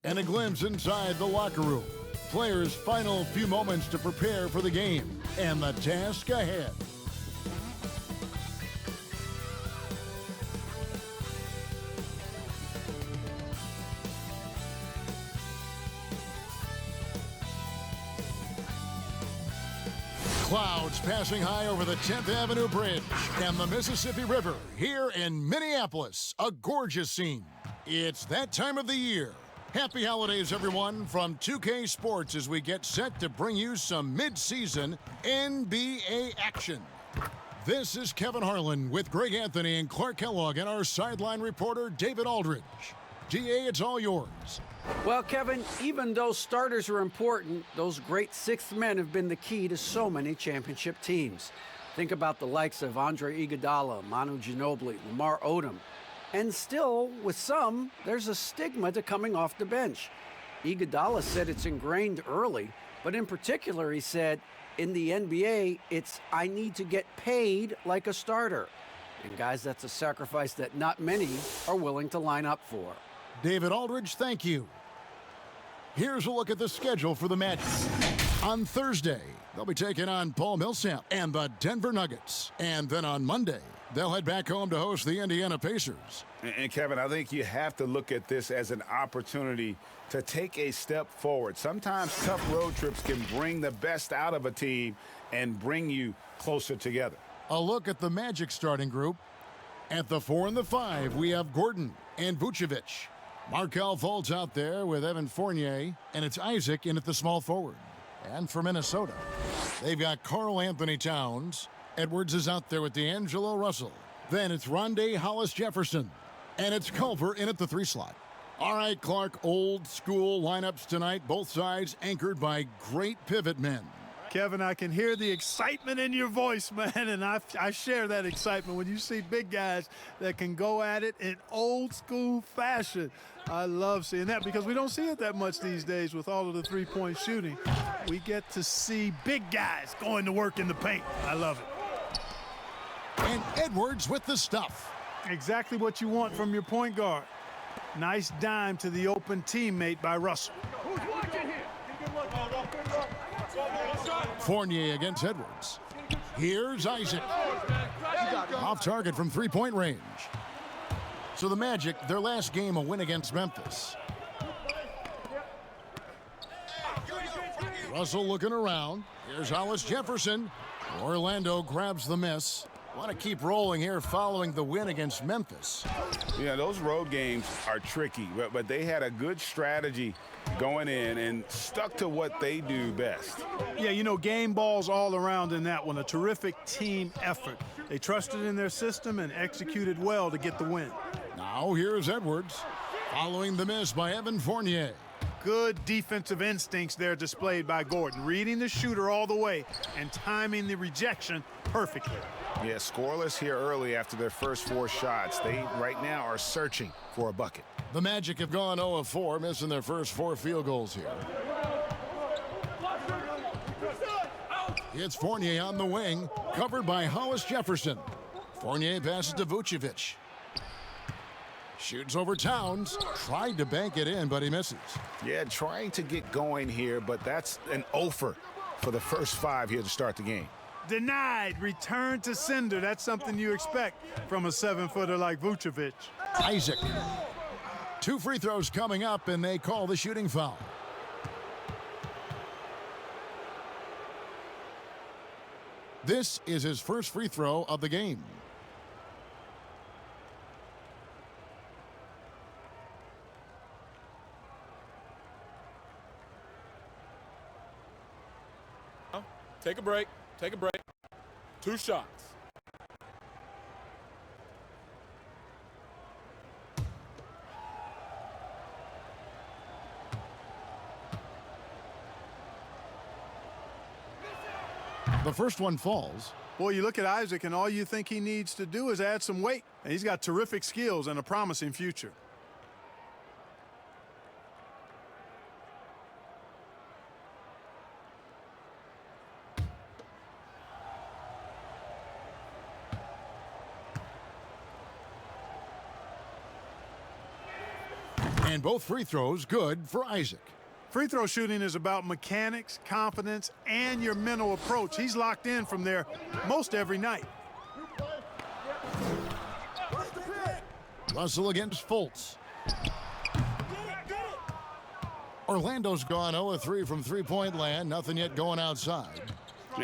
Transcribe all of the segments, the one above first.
And a glimpse inside the locker room. Players' final few moments to prepare for the game and the task ahead. Clouds passing high over the 10th Avenue Bridge and the Mississippi River here in Minneapolis. A gorgeous scene. It's that time of the year. Happy holidays, everyone, from 2K Sports as we get set to bring you some mid-season NBA action. This is Kevin Harlan with Greg Anthony and Clark Kellogg and our sideline reporter, David Aldridge. DA, it's all yours. Well, Kevin, even though starters are important, those great sixth men have been the key to so many championship teams. Think about the likes of Andre Iguodala, Manu Ginobili, Lamar Odom. And still, with some, there's a stigma to coming off the bench. Iguodala said it's ingrained early, but in particular, he said, in the NBA, it's I need to get paid like a starter. And guys, that's a sacrifice that not many are willing to line up for. David Aldridge, thank you. Here's a look at the schedule for the Magic. On Thursday, they'll be taking on Paul Millsap and the Denver Nuggets. And then on Monday, they'll head back home to host the Indiana Pacers. And Kevin, I think you have to look at this as an opportunity to take a step forward. Sometimes tough road trips can bring the best out of a team and bring you closer together. A look at the Magic starting group. At the 4 and the 5, we have Gordon and Vucevic. Markelle Fultz out there with Evan Fournier, and it's Isaac in at the small forward. And for Minnesota, they've got Karl Anthony Towns. Edwards is out there with D'Angelo Russell. Then it's Rondé Hollis Jefferson. And it's Culver in at the 3 slot. All right, Clark, old school lineups tonight, both sides anchored by great pivot men. Kevin, I can hear the excitement in your voice, man, and I share that excitement when you see big guys that can go at it in old school fashion. I love seeing that because we don't see it that much these days with all of the three-point shooting. We get to see big guys going to work in the paint. I love it. And Edwards with the stuff. Exactly what you want from your point guard. Nice dime to the open teammate by Russell. Fournier against Edwards. Here's Isaac. Off target from three-point range. So the Magic, their last game, a win against Memphis. Russell looking around. Here's Hollis Jefferson. Orlando grabs the miss. Want to keep rolling here following the win against Memphis. Yeah, those road games are tricky, but they had a good strategy going in and stuck to what they do best. Yeah, you know, game balls all around in that one. A terrific team effort. They trusted in their system and executed well to get the win. Now here's Edwards, following the miss by Evan Fournier. Good defensive instincts there displayed by Gordon, reading the shooter all the way and timing the rejection perfectly. Yeah, scoreless here early after their first 4 shots. They right now are searching for a bucket. The Magic have gone 0 of 4, missing their first 4 field goals here. It's Fournier on the wing, covered by Hollis Jefferson. Fournier passes to Vucevic. Shoots over Towns, tried to bank it in, but he misses. Yeah, trying to get going here, but that's an offer for the first 5 here to start the game. Denied. Return to sender. That's something you expect from a 7-footer like Vucevic. Isaac. 2 free throws coming up, and they call the shooting foul. This is his first free throw of the game. Take a break. Take a break. 2 shots. The first one falls. Boy, you look at Isaac, and all you think he needs to do is add some weight. And he's got terrific skills and a promising future. And both free throws good for Isaac. Free throw shooting is about mechanics, confidence, and your mental approach. He's locked in from there most every night. Russell against Fultz. Orlando's gone 0-3 from three-point land. Nothing yet going outside.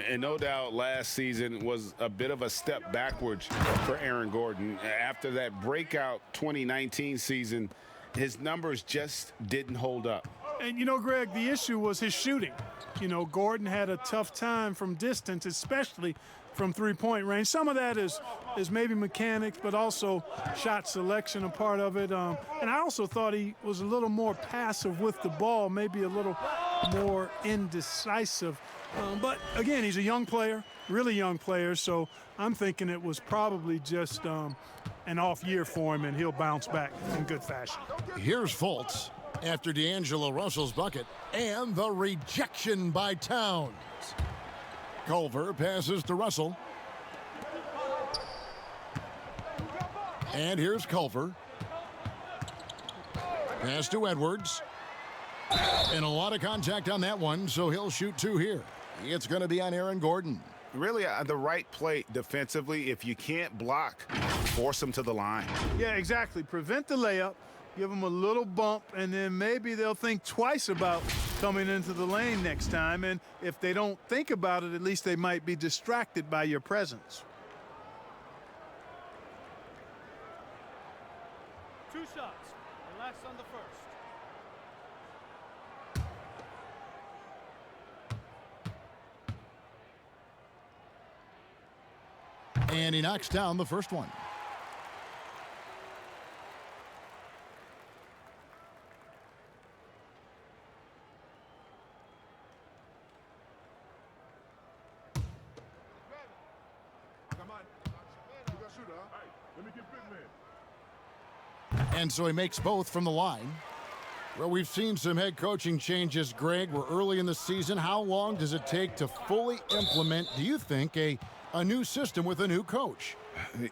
And no doubt last season was a bit of a step backwards for Aaron Gordon. After that breakout 2019 season, his numbers just didn't hold up. And, you know, Greg, the issue was his shooting. You know, Gordon had a tough time from distance, especially from three-point range. Some of that is maybe mechanics, but also shot selection a part of it. And I also thought he was a little more passive with the ball, maybe a little more indecisive. But, again, he's a young player, really young player, so I'm thinking it was probably just an off year for him, and he'll bounce back in good fashion. Here's Fultz after D'Angelo Russell's bucket, and the rejection by Towns. Culver passes to Russell. And here's Culver. Pass to Edwards. And a lot of contact on that one, so he'll shoot two here. It's going to be on Aaron Gordon. Really the right play defensively. If you can't block, force him to the line. Yeah, exactly. Prevent the layup, give them a little bump, and then maybe they'll think twice about coming into the lane next time. And if they don't think about it, at least they might be distracted by your presence. 2 shots. Relax on the first. And he knocks down the first one. And so he makes both from the line. Well, we've seen some head coaching changes, Greg. We're early in the season. How long does it take to fully implement, do you think, a new system with a new coach?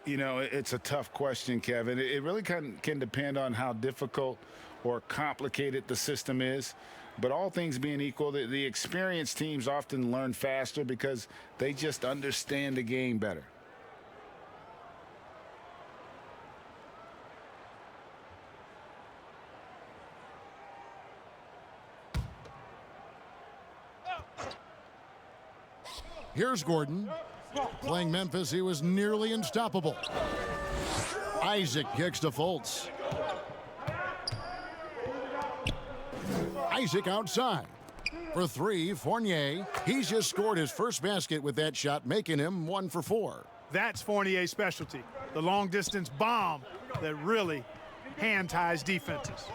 You know, it's a tough question, Kevin. It really can depend on how difficult or complicated the system is. But all things being equal, the experienced teams often learn faster because they just understand the game better. Here's Gordon. Playing Memphis, he was nearly unstoppable. Isaac kicks to Fultz. Isaac outside. For three, Fournier. He's just scored his first basket with that shot, making him 1 for 4. That's Fournier's specialty, the long-distance bomb that really hand-ties defenses.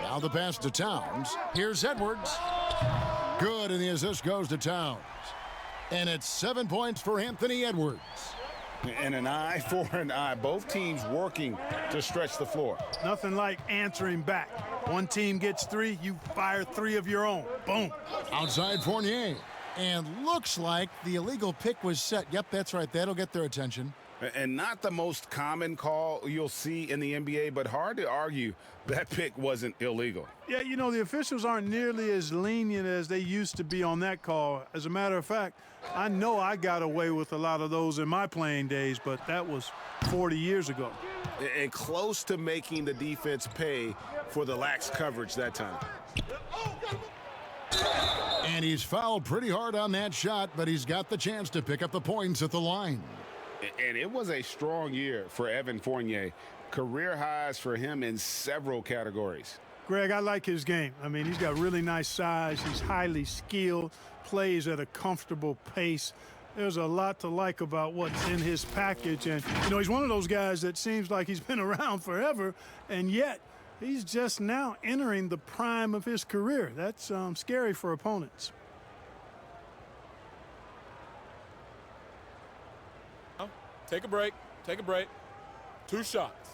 Now the pass to Towns. Here's Edwards. Good, and the assist goes to Towns. And it's 7 points for Anthony Edwards. And an eye for an eye. Both teams working to stretch the floor. Nothing like answering back. One team gets 3, you fire 3 of your own. Boom. Outside Fournier. And looks like the illegal pick was set. Yep, that's right. That'll get their attention. And not the most common call you'll see in the NBA, but hard to argue that pick wasn't illegal. Yeah, you know, the officials aren't nearly as lenient as they used to be on that call. As a matter of fact, I know I got away with a lot of those in my playing days, but that was 40 years ago. And close to making the defense pay for the lax coverage that time. And he's fouled pretty hard on that shot, but he's got the chance to pick up the points at the line. And it was a strong year for Evan Fournier. Career highs for him in several categories. Greg, I like his game. I mean, he's got really nice size. He's highly skilled, plays at a comfortable pace. There's a lot to like about what's in his package. And, you know, he's one of those guys that seems like he's been around forever, and yet he's just now entering the prime of his career. That's scary for opponents. Take a break. Take a break. 2 shots.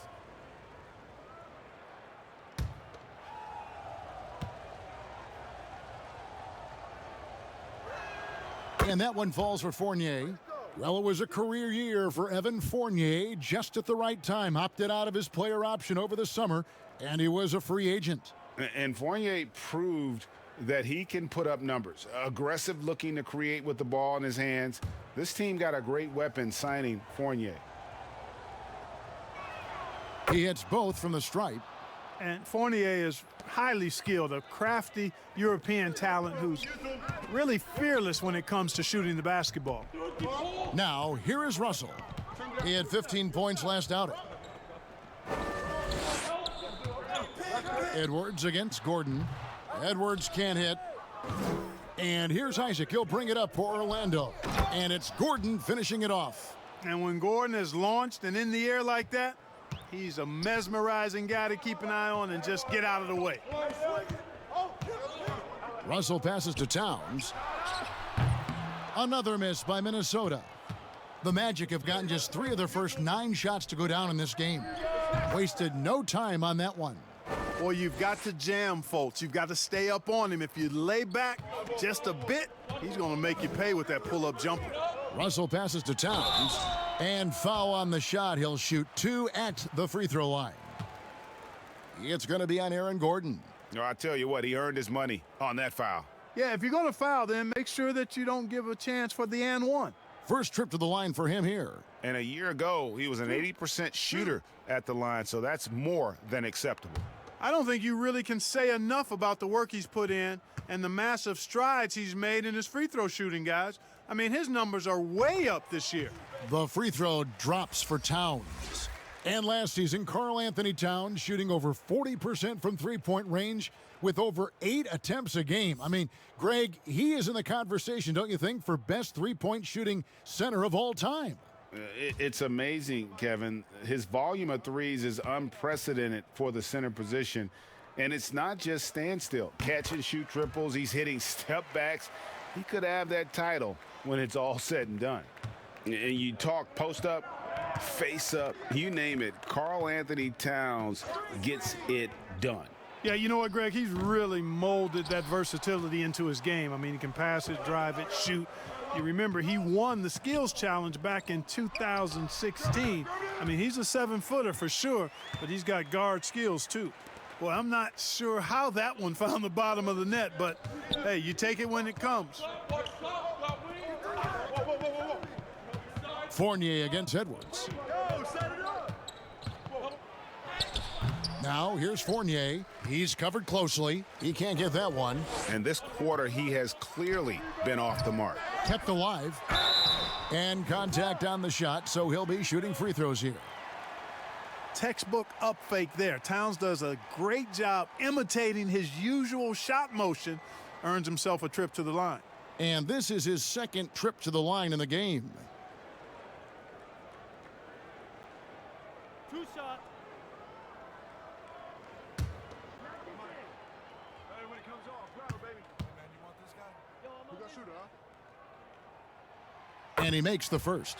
And that one falls for Fournier. Well, it was a career year for Evan Fournier, just at the right time. Opted out of his player option over the summer And he was a free agent. And Fournier proved that he can put up numbers. Aggressive looking to create with the ball in his hands. This team got a great weapon signing Fournier. He hits both from the stripe. And Fournier is highly skilled, a crafty European talent who's really fearless when it comes to shooting the basketball. Now, here is Russell. He had 15 points last outing. Edwards against Gordon. Edwards can't hit. And here's Isaac. He'll bring it up for Orlando. And it's Gordon finishing it off. And when Gordon is launched and in the air like that, he's a mesmerizing guy to keep an eye on and just get out of the way. Russell passes to Towns. Another miss by Minnesota. The Magic have gotten just 3 of their first 9 shots to go down in this game. Wasted no time on that one. Well, you've got to jam, folks. You've got to stay up on him. If you lay back just a bit, he's going to make you pay with that pull-up jumper. Russell passes to Towns. And foul on the shot. He'll shoot 2 at the free throw line. It's going to be on Aaron Gordon. No, I tell you what, he earned his money on that foul. Yeah, if you're going to foul, then make sure that you don't give a chance for the and one. First trip to the line for him here. And a year ago, he was an 80% shooter at the line, so that's more than acceptable. I don't think you really can say enough about the work he's put in and the massive strides he's made in his free throw shooting, guys. I mean, his numbers are way up this year. The free throw drops for Towns. And last season, Karl Anthony Towns shooting over 40% from three-point range with over 8 attempts a game. I mean, Greg, he is in the conversation, don't you think, for best three-point shooting center of all time? It's amazing, Kevin. His volume of threes is unprecedented for the center position. And it's not just standstill. Catch and shoot triples. He's hitting step backs. He could have that title when it's all said and done. And you talk post up, face up, you name it. Karl Anthony Towns gets it done. Yeah, you know what, Greg? He's really molded that versatility into his game. I mean, he can pass it, drive it, shoot. You remember, he won the skills challenge back in 2016. I mean, he's a 7-footer for sure, but he's got guard skills too. Well, I'm not sure how that one found the bottom of the net, but hey, you take it when it comes. Fournier against Edwards. Now, here's Fournier. He's covered closely. He can't get that one. And this quarter, he has clearly been off the mark. Kept alive. And contact on the shot, so he'll be shooting free throws here. Textbook up fake there. Towns does a great job imitating his usual shot motion, earns himself a trip to the line. And this is his second trip to the line in the game. 2 shots. Hey, when it comes off, grab it, baby. Hey, man, you want this guy? Yo, I'm a shooter, huh? And he makes the first.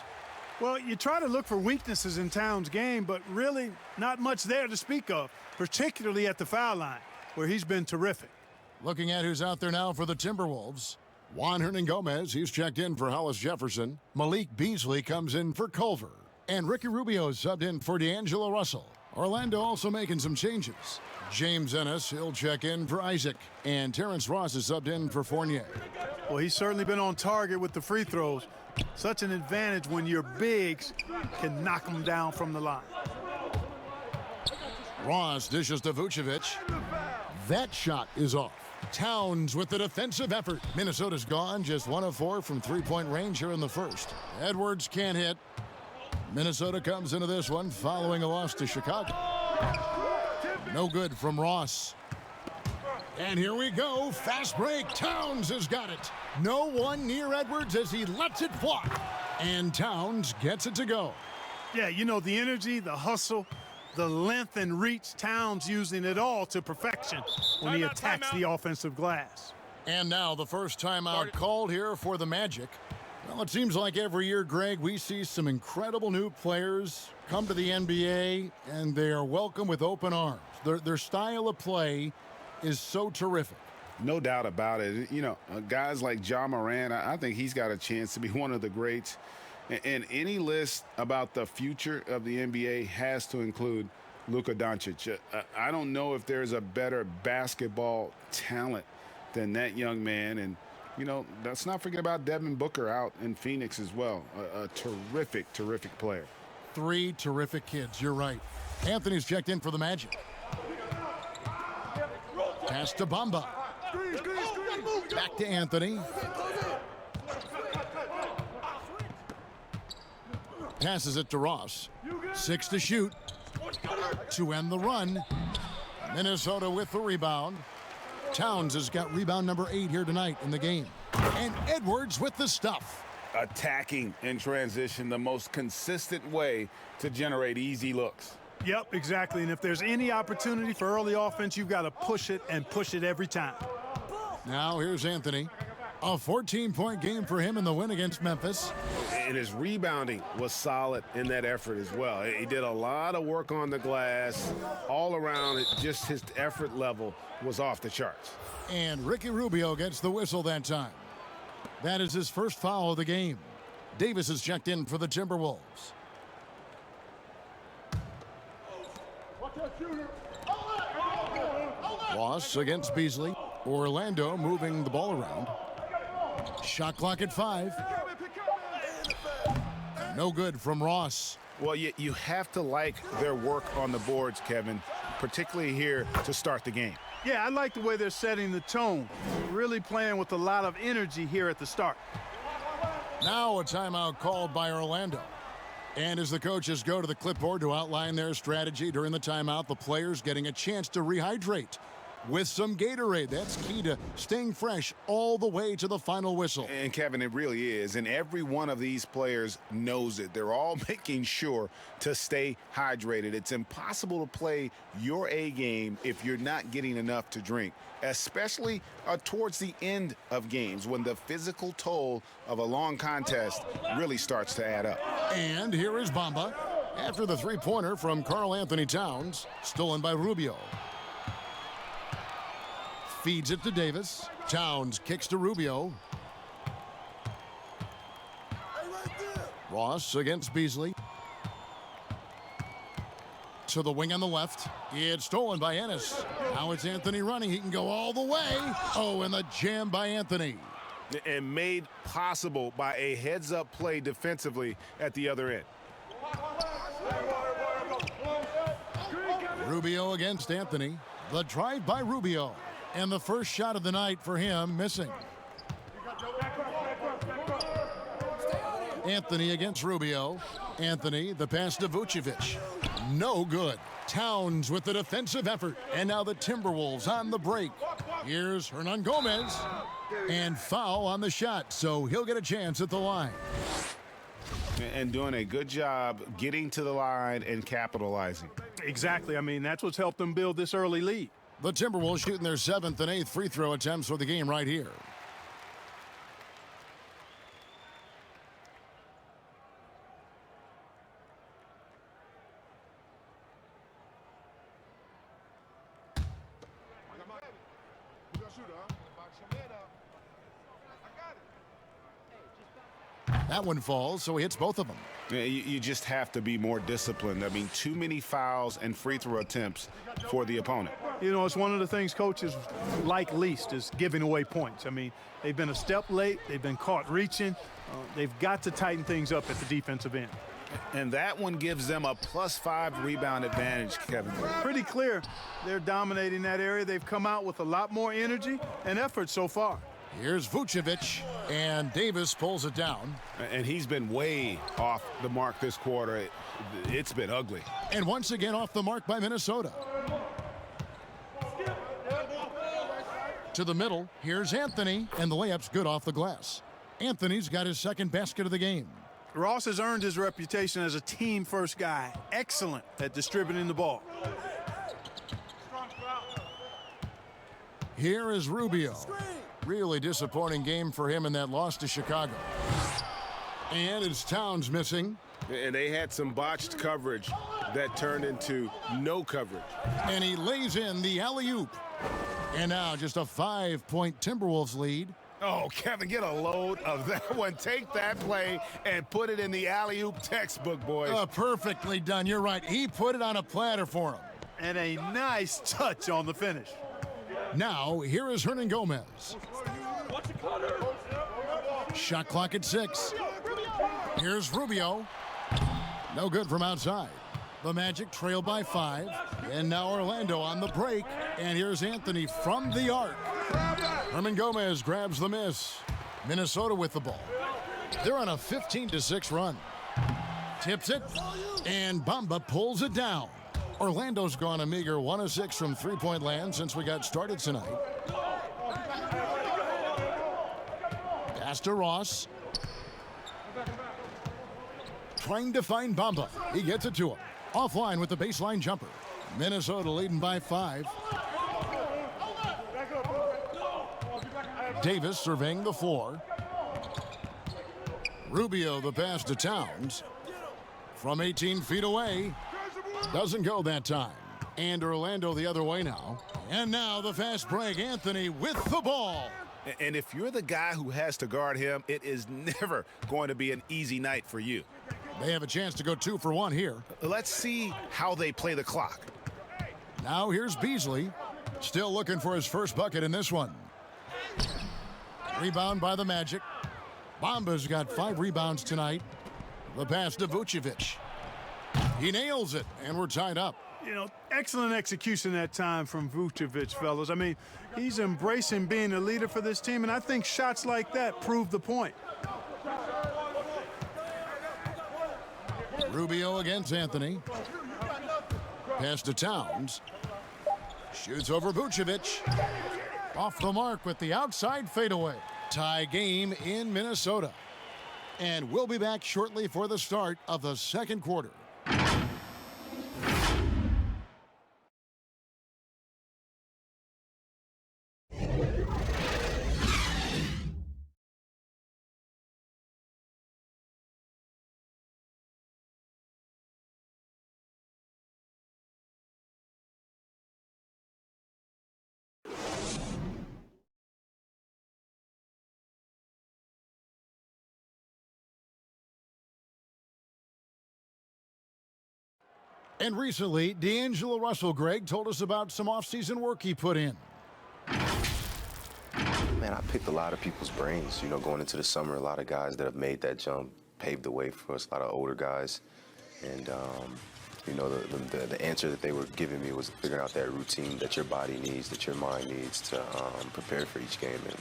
Well, you try to look for weaknesses in Towns' game, but really not much there to speak of, particularly at the foul line, where he's been terrific. Looking at who's out there now for the Timberwolves. Juan Hernan-Gomez, he's checked in for Hollis Jefferson. Malik Beasley comes in for Culver. And Ricky Rubio subbed in for D'Angelo Russell. Orlando also making some changes. James Ennis, he'll check in for Isaac. And Terrence Ross is subbed in for Fournier. Well, he's certainly been on target with the free throws. Such an advantage when your bigs can knock them down from the line. Ross dishes to Vucevic. That shot is off. Towns with the defensive effort. Minnesota's gone, just 1 of 4 from three-point range here in the first. Edwards can't hit. Minnesota comes into this one following a loss to Chicago. No good from Ross. And here we go. Fast break. Towns has got it. No one near Edwards as he lets it fly. And Towns gets it to go. Yeah, you know, the energy, the hustle, the length and reach, Towns using it all to perfection when he attacks the offensive glass. And now the first timeout called here for the Magic. Well, it seems like every year, Greg, we see some incredible new players come to the NBA, and they are welcome with open arms. Their style of play is so terrific. No doubt about it. You know, guys like Ja Morant, I think he's got a chance to be one of the greats. And any list about the future of the NBA has to include Luka Doncic. I don't know if there's a better basketball talent than that young man. And, you know, let's not forget about Devin Booker out in Phoenix as well. A terrific, terrific player. 3 terrific kids, you're right. Anthony's checked in for the Magic. Pass to Bamba. Back to Anthony. Passes it to Ross. 6 to shoot. To end the run. Minnesota with the rebound. Towns has got rebound number 8 here tonight in the game. And Edwards with the stuff. Attacking in transition, the most consistent way to generate easy looks. Yep, exactly. And if there's any opportunity for early offense, you've got to push it and push it every time. Now here's Anthony. A 14-point game for him in the win against Memphis. And his rebounding was solid in that effort as well. He did a lot of work on the glass. All around, just his effort level was off the charts. And Ricky Rubio gets the whistle that time. That is his first foul of the game. Davis is checked in for the Timberwolves. Ross against Beasley. Orlando moving the ball around. Shot clock at 5. No good from Ross. Well, you have to like their work on the boards, Kevin, particularly here to start the game. Yeah, I like the way they're setting the tone. Really playing with a lot of energy here at the start. Now a timeout called by Orlando. And as the coaches go to the clipboard to outline their strategy during the timeout, the players getting a chance to rehydrate with some Gatorade. That's key to staying fresh all the way to the final whistle. And, Kevin, it really is. And every one of these players knows it. They're all making sure to stay hydrated. It's impossible to play your A game if you're not getting enough to drink, especially towards the end of games when the physical toll of a long contest really starts to add up. And here is Bamba after the three-pointer from Karl Anthony Towns, stolen by Rubio. Feeds it to Davis. Towns kicks to Rubio. Ross against Beasley. To the wing on the left. It's stolen by Ennis. Now it's Anthony running. He can go all the way. Oh, and the jam by Anthony. And made possible by a heads-up play defensively at the other end. Rubio against Anthony. The drive by Rubio. And the first shot of the night for him missing. Anthony against Rubio. Anthony, the pass to Vucevic. No good. Towns with the defensive effort. And now the Timberwolves on the break. Here's Hernan Gomez. And foul on the shot, so he'll get a chance at the line. And doing a good job getting to the line and capitalizing. Exactly. I mean, that's what's helped them build this early lead. The Timberwolves shooting their 7th and 8th free throw attempts for the game right here. That one falls, so he hits both of them. Yeah, you just have to be more disciplined. I mean, too many fouls and free throw attempts for the opponent. You know, it's one of the things coaches like least is giving away points. I mean, they've been a step late. They've been caught reaching. They've got to tighten things up at the defensive end. And that one gives them a +5 rebound advantage, Kevin. Pretty clear they're dominating that area. They've come out with a lot more energy and effort so far. Here's Vucevic, and Davis pulls it down. And he's been way off the mark this quarter. It's been ugly. And once again off the mark by Minnesota. To the middle, here's Anthony, and the layup's good off the glass. Anthony's got his second basket of the game. Ross has earned his reputation as a team-first guy. Excellent at distributing the ball. Here is Rubio. Really disappointing game for him in that loss to Chicago. And it's Towns missing. And they had some botched coverage that turned into no coverage. And he lays in the alley-oop. And now just a 5-point Timberwolves lead. Oh, Kevin, get a load of that one. Take that play and put it in the alley-oop textbook, boys. Perfectly done. You're right. He put it on a platter for him. And a nice touch on the finish. Now, here is Hernan Gomez. Shot clock at 6. Here's Rubio. No good from outside. The Magic trail by 5. And now Orlando on the break. And here's Anthony from the arc. Hernan Gomez grabs the miss. Minnesota with the ball. They're on a 15-6 run. Tips it. And Bamba pulls it down. Orlando's gone a meager 1 of 6 from three-point land since we got started tonight. Pass to Ross. Trying to find Bamba. He gets it to him. Offline with the baseline jumper. Minnesota leading by 5. Davis surveying the floor. Rubio the pass to Towns. From 18 feet away. Doesn't go that time. And Orlando the other way now. And now the fast break. Anthony with the ball. And if you're the guy who has to guard him, it is never going to be an easy night for you. They have a chance to go 2 for 1 here. Let's see how they play the clock. Now here's Beasley. Still looking for his first bucket in this one. Rebound by the Magic. Bamba's got 5 rebounds tonight. The pass to Vucevic. He nails it, and we're tied up. You know, excellent execution that time from Vucevic, fellas. I mean, he's embracing being a leader for this team, and I think shots like that prove the point. Rubio against Anthony. Pass to Towns. Shoots over Vucevic. Off the mark with the outside fadeaway. Tie game in Minnesota. And we'll be back shortly for the start of the second quarter. And recently, D'Angelo Russell, Greg, told us about some offseason work he put in. Man, I picked a lot of people's brains. You know, going into the summer, a lot of guys that have made that jump paved the way for us, a lot of older guys. And, you know, the answer that they were giving me was figuring out that routine that your body needs, that your mind needs to prepare for each game. And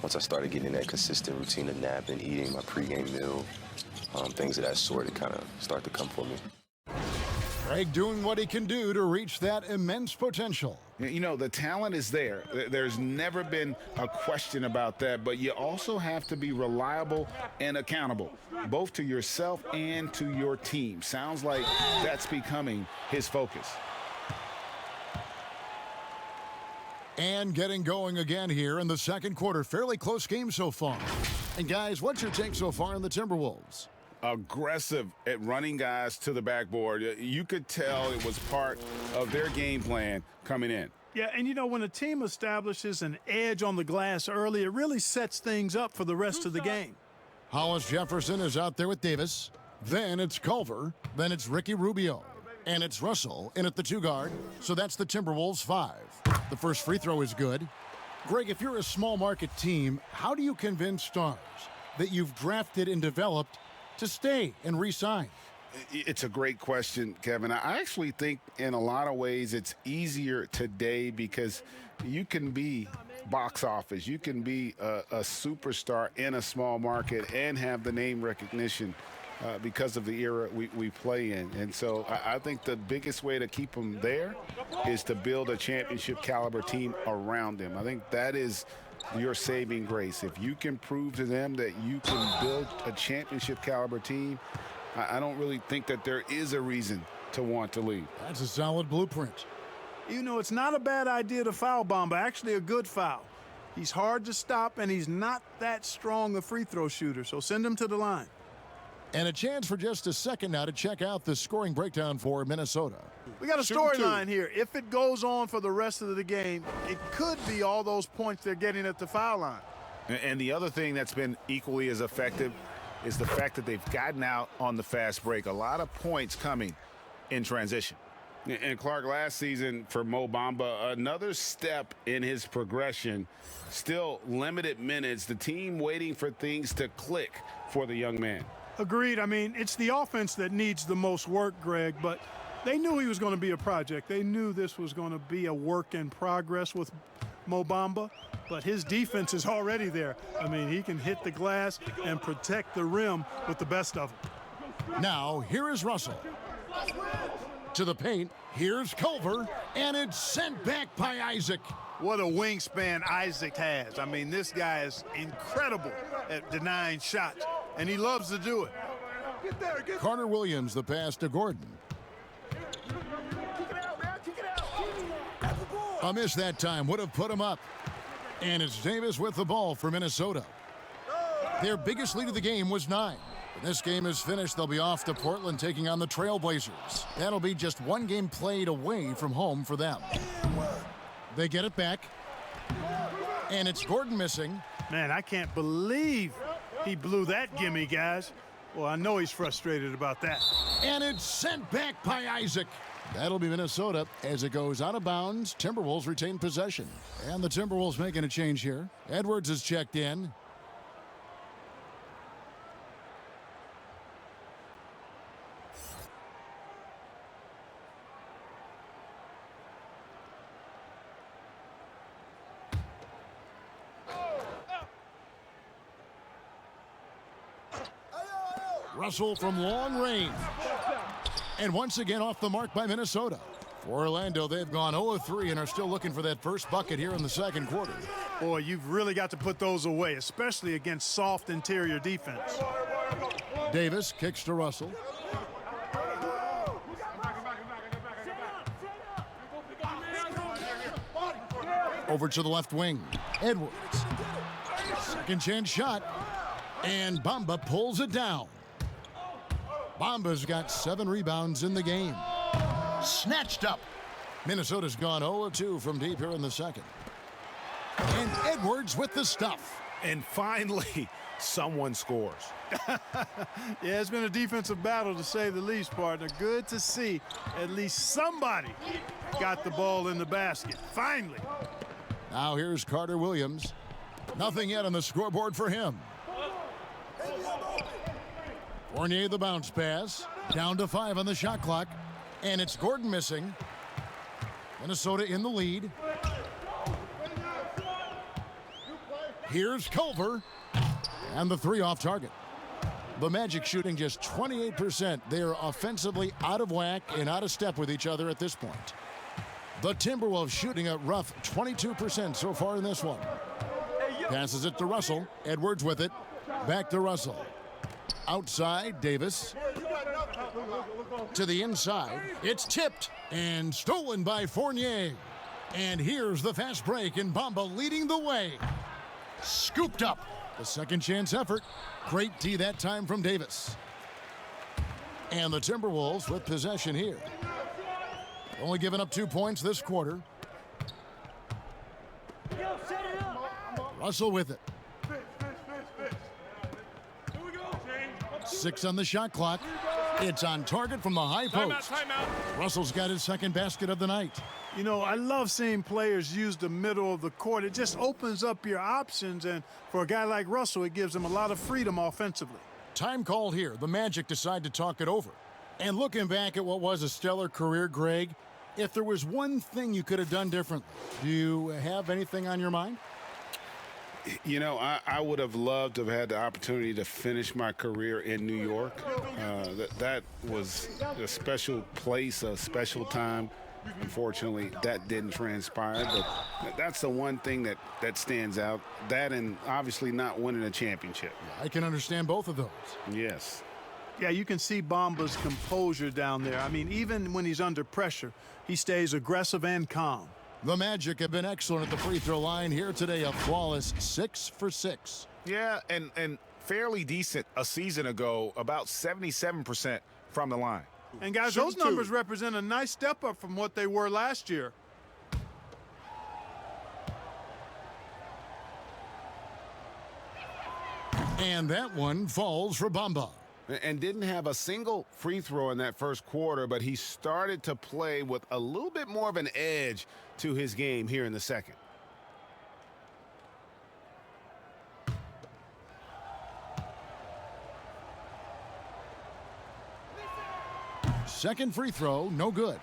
once I started getting that consistent routine of napping, eating my pregame meal, things of that sort, it kind of started to come for me. Greg doing what he can do to reach that immense potential. You know, the talent is there. There's never been a question about that, but you also have to be reliable and accountable, both to yourself and to your team. Sounds like that's becoming his focus. And getting going again here in the second quarter. Fairly close game so far. And guys, what's your take so far on the Timberwolves? Aggressive at running guys to the backboard. You could tell it was part of their game plan coming in. Yeah, and you know, when a team establishes an edge on the glass early, it really sets things up for the rest of the game. Hollis Jefferson is out there with Davis. Then it's Culver. Then it's Ricky Rubio. And it's Russell in at the 2 guard. So that's the Timberwolves 5. The first free throw is good. Greg, if you're a small market team, how do you convince stars that you've drafted and developed to stay and re-sign? It's a great question, Kevin. I actually think in a lot of ways it's easier today because you can be box office. You can be a superstar in a small market and have the name recognition because of the era we play in. And so I think the biggest way to keep them there is to build a championship caliber team around them. I think that is your saving grace. If you can prove to them that you can build a championship caliber team, I don't really think that there is a reason to want to leave. That's a solid blueprint. You know, it's not a bad idea to foul Bamba, actually a good foul. He's hard to stop, and he's not that strong a free throw shooter, so send him to the line. And a chance for just a second now to check out the scoring breakdown for Minnesota. We got a storyline here. If it goes on for the rest of the game, it could be all those points they're getting at the foul line. And the other thing that's been equally as effective is the fact that they've gotten out on the fast break. A lot of points coming in transition. And Clark, last season for Mo Bamba, another step in his progression, still limited minutes, the team waiting for things to click for the young man. Agreed. I mean, it's the offense that needs the most work, Greg, but they knew he was going to be a project. They knew this was going to be a work in progress with Mo Bamba, but his defense is already there. I mean, he can hit the glass and protect the rim with the best of them. Now, here is Russell. To the paint, here's Culver, and it's sent back by Isaac. What a wingspan Isaac has. I mean, this guy is incredible at denying shots, and he loves to do it. Carter Williams, the pass to Gordon. A miss that time would have put him up. And it's Davis with the ball for Minnesota. Their biggest lead of the game was 9. When this game is finished, they'll be off to Portland taking on the Trailblazers. That'll be just one game played away from home for them. They get it back. And it's Gordon missing. Man, I can't believe he blew that gimme, guys. Well, I know he's frustrated about that. And it's sent back by Isaac. That'll be Minnesota as it goes out of bounds. Timberwolves retain possession. And the Timberwolves making a change here. Edwards is checked in. Russell from long range. And once again off the mark by Minnesota. For Orlando, they've gone 0-3 and are still looking for that first bucket here in the second quarter. Boy, you've really got to put those away, especially against soft interior defense. Davis kicks to Russell. Over to the left wing. Edwards. Second chance shot. And Bamba pulls it down. Bamba's got 7 rebounds in the game. Snatched up. Minnesota's gone 0-2 from deep here in the second. And Edwards with the stuff. And finally, someone scores. Yeah, it's been a defensive battle to say the least, partner. Good to see at least somebody got the ball in the basket. Finally. Now here's Carter Williams. Nothing yet on the scoreboard for him. Fournier the bounce pass. Down to 5 on the shot clock. And it's Gordon missing. Minnesota in the lead. Here's Culver. And the 3 off target. The Magic shooting just 28%. They are offensively out of whack and out of step with each other at this point. The Timberwolves shooting a rough 22% so far in this one. Passes it to Russell. Edwards with it. Back to Russell. Outside, Davis. To the inside. It's tipped and stolen by Fournier. And here's the fast break, and Bamba leading the way. Scooped up. The second chance effort. Great D that time from Davis. And the Timberwolves with possession here. Only giving up 2 points this quarter. Russell with it. 6 on the shot clock. It's on target from the high post. Timeout. Russell's got his second basket of the night. You know, I love seeing players use the middle of the court. It just opens up your options, and for a guy like Russell, it gives him a lot of freedom offensively. Time called here. The Magic decide to talk it over. And looking back at what was a stellar career, Greg, if there was one thing you could have done differently, do you have anything on your mind? You know, I would have loved to have had the opportunity to finish my career in New York. That was a special place, a special time. Unfortunately, that didn't transpire, but that's the one thing that stands out. That and obviously not winning a championship. I can understand both of those. Yes. Yeah, you can see Bamba's composure down there. I mean, even when he's under pressure, he stays aggressive and calm. The Magic have been excellent at the free throw line here today, a flawless 6 for 6. Yeah, and fairly decent a season ago, about 77% from the line. And guys, those numbers represent a nice step up from what they were last year. And that one falls for Bamba. And didn't have a single free throw in that first quarter, but he started to play with a little bit more of an edge to his game here in the second. Second free throw, no good.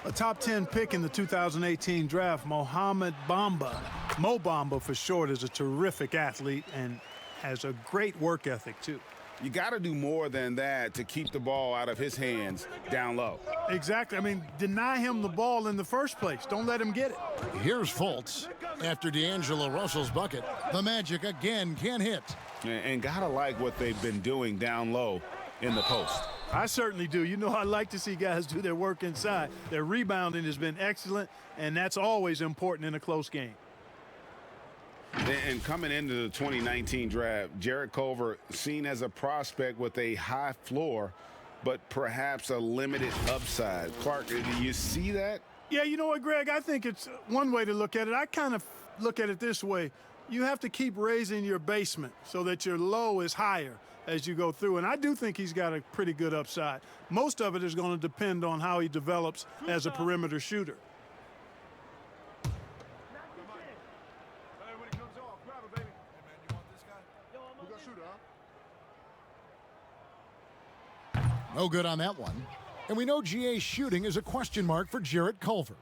A top 10 pick in the 2018 draft, Mohamed Bamba, Mo Bamba for short, is a terrific athlete and has a great work ethic too. You got to do more than that to keep the ball out of his hands down low. Exactly. I mean, deny him the ball in the first place. Don't let him get it. Here's Fultz. After D'Angelo Russell's bucket, the Magic again can't hit. And got to like what they've been doing down low in the post. I certainly do. You know, I like to see guys do their work inside. Their rebounding has been excellent, and that's always important in a close game. And coming into the 2019 draft, Jarrett Culver seen as a prospect with a high floor, but perhaps a limited upside. Clark, do you see that? Yeah, you know what, Greg? I think it's one way to look at it. I kind of look at it this way. You have to keep raising your basement so that your low is higher as you go through. And I do think he's got a pretty good upside. Most of it is going to depend on how he develops as a perimeter shooter. No good on that one. And we know GA's shooting is a question mark for Jarrett Culver.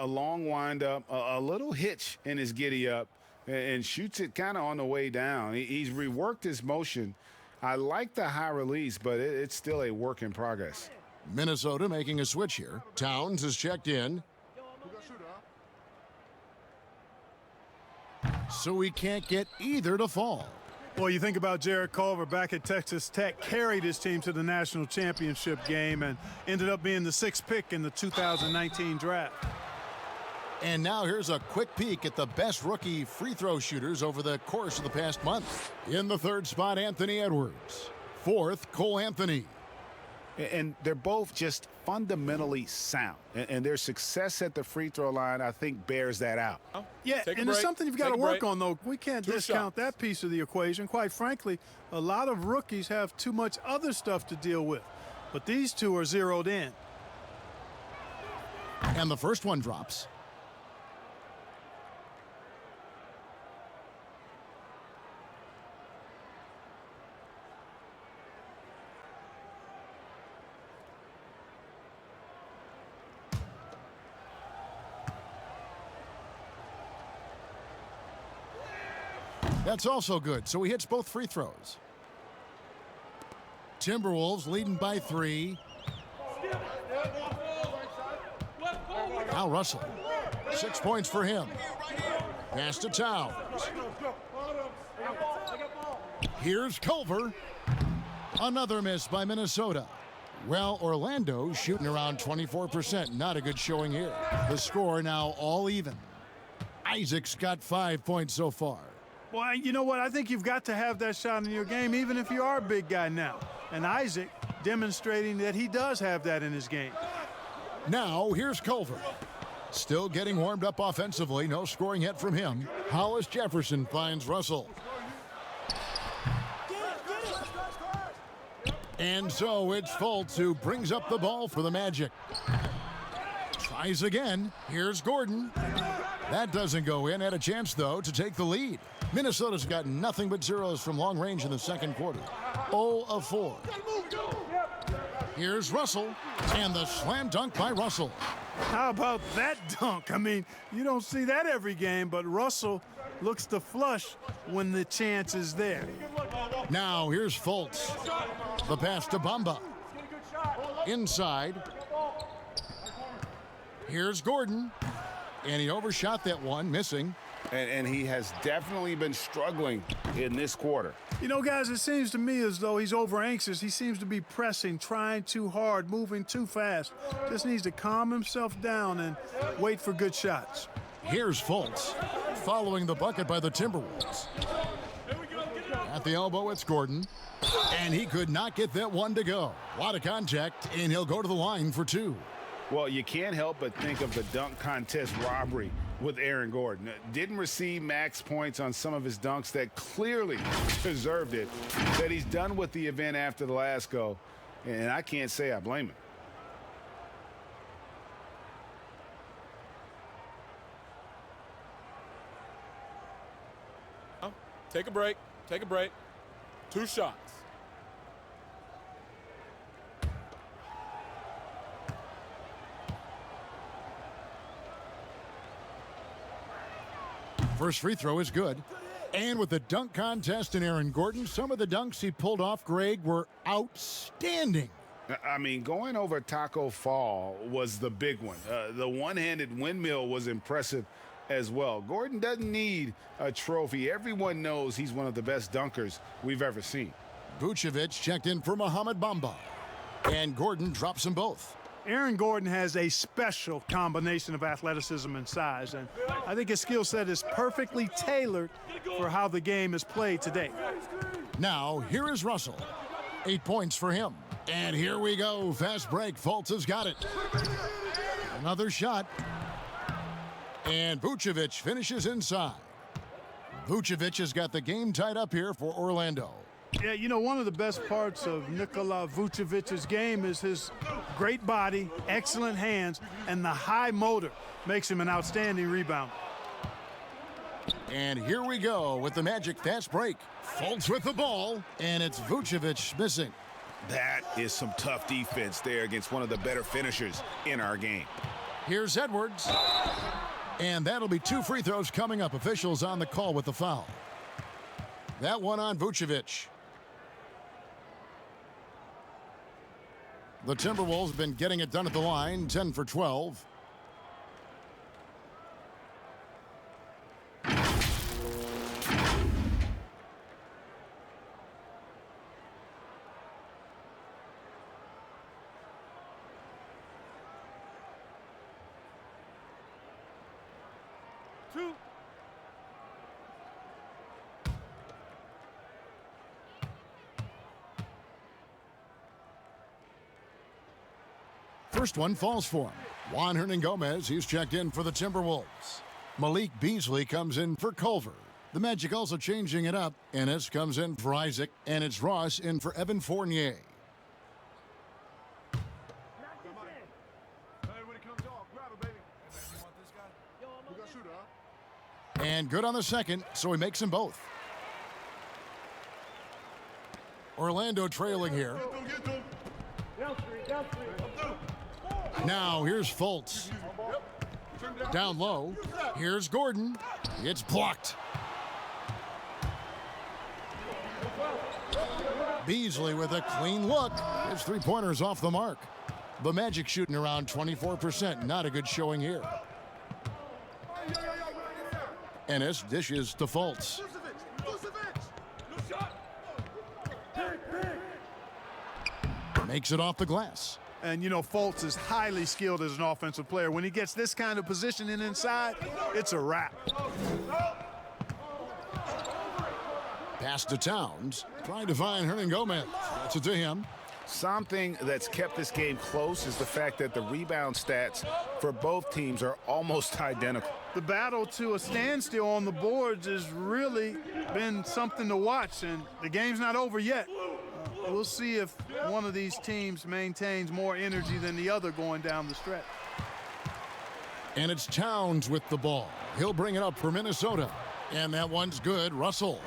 A long windup, a little hitch in his giddy up, and shoots it kind of on the way down. He's reworked his motion. I like the high release, but it's still a work in progress. Minnesota making a switch here. Towns has checked in. So we can't get either to fall. Well, you think about Jarrett Culver back at Texas Tech, carried his team to the national championship game and ended up being the 6th pick in the 2019 draft. And now here's a quick peek at the best rookie free throw shooters over the course of the past month. In the 3rd spot, Anthony Edwards. 4th, Cole Anthony. And they're both just fundamentally sound. And their success at the free throw line, I think, bears that out. Yeah, and it's something you've got to work on, though. We can't discount that piece of the equation. Quite frankly, a lot of rookies have too much other stuff to deal with. But these two are zeroed in. And the first one drops. That's also good, so he hits both free throws. Timberwolves leading by 3. Al Russell, 6 points for him. Pass to Towns. Here's Culver. Another miss by Minnesota. Well, Orlando shooting around 24%. Not a good showing here. The score now all even. Isaac's got 5 points so far. Well, you know what? I think you've got to have that shot in your game, even if you are a big guy now. And Isaac demonstrating that he does have that in his game. Now, here's Culver. Still getting warmed up offensively. No scoring yet from him. Hollis Jefferson finds Russell. And so it's Fultz who brings up the ball for the Magic. Tries again. Here's Gordon. That doesn't go in. Had a chance, though, to take the lead. Minnesota's got nothing but zeros from long range in the second quarter. 0 of 4. Here's Russell, and the slam dunk by Russell. How about that dunk? I mean, you don't see that every game, but Russell looks to flush when the chance is there. Now here's Fultz. The pass to Bamba. Inside. Here's Gordon. And he overshot that one, missing. And he has definitely been struggling in this quarter. You know, guys, it seems to me as though he's over anxious. He seems to be pressing, trying too hard, moving too fast. Just needs to calm himself down and wait for good shots. Here's Fultz, following the bucket by the Timberwolves. At the elbow, it's Gordon. And he could not get that one to go. A lot of contact, and he'll go to the line for 2. Well, you can't help but think of the dunk contest robbery with Aaron Gordon. Didn't receive max points on some of his dunks that clearly deserved it. Said he's done with the event after the last go, and I can't say I blame him. Take a break. Take a break. 2 shots. First free throw is good. And with the dunk contest in Aaron Gordon, some of the dunks he pulled off, Greg, were outstanding. I mean, going over Taco Fall was the big one. The one-handed windmill was impressive as well. Gordon doesn't need a trophy. Everyone knows he's one of the best dunkers we've ever seen. Vucevic checked in for Mohamed Bamba. And Gordon drops them both. Aaron Gordon has a special combination of athleticism and size, and I think his skill set is perfectly tailored for how the game is played today. Now, here is Russell. 8 points for him. And here we go. Fast break. Fultz has got it. Another shot. And Vucevic finishes inside. Vucevic has got the game tied up here for Orlando. Yeah, you know, one of the best parts of Nikola Vucevic's game is his great body, excellent hands, and the high motor makes him an outstanding rebounder. And here we go with the Magic fast break. Fultz with the ball, and it's Vucevic missing. That is some tough defense there against one of the better finishers in our game. Here's Edwards. And that'll be 2 free throws coming up. Officials on the call with the foul. That one on Vucevic. The Timberwolves have been getting it done at the line, 10 for 12. First one falls for him. Juan Hernangomez, he's checked in for the Timberwolves. Malik Beasley comes in for Culver. The Magic also changing it up. Ennis comes in for Isaac, and it's Ross in for Evan Fournier. Hey, when it comes off, grab it, baby. Hey, man, you want this guy? You got a shooter, huh? And good on the second, so he makes them both. Orlando trailing here. Get them. Down three. Now here's Fultz. Down low. Here's Gordon. It's blocked. Beasley with a clean look. His 3-pointers off the mark. The Magic shooting around 24%. Not a good showing here. Ennis dishes to Fultz. Makes it off the glass. And, you know, Fultz is highly skilled as an offensive player. When he gets this kind of positioning inside, it's a wrap. Pass to Towns. Trying to find Hernangomez. That's it to him. Something that's kept this game close is the fact that the rebound stats for both teams are almost identical. The battle to a standstill on the boards has really been something to watch, and the game's not over yet. We'll see if one of these teams maintains more energy than the other going down the stretch. And it's Towns with the ball. He'll bring it up for Minnesota. And that one's good. Russell.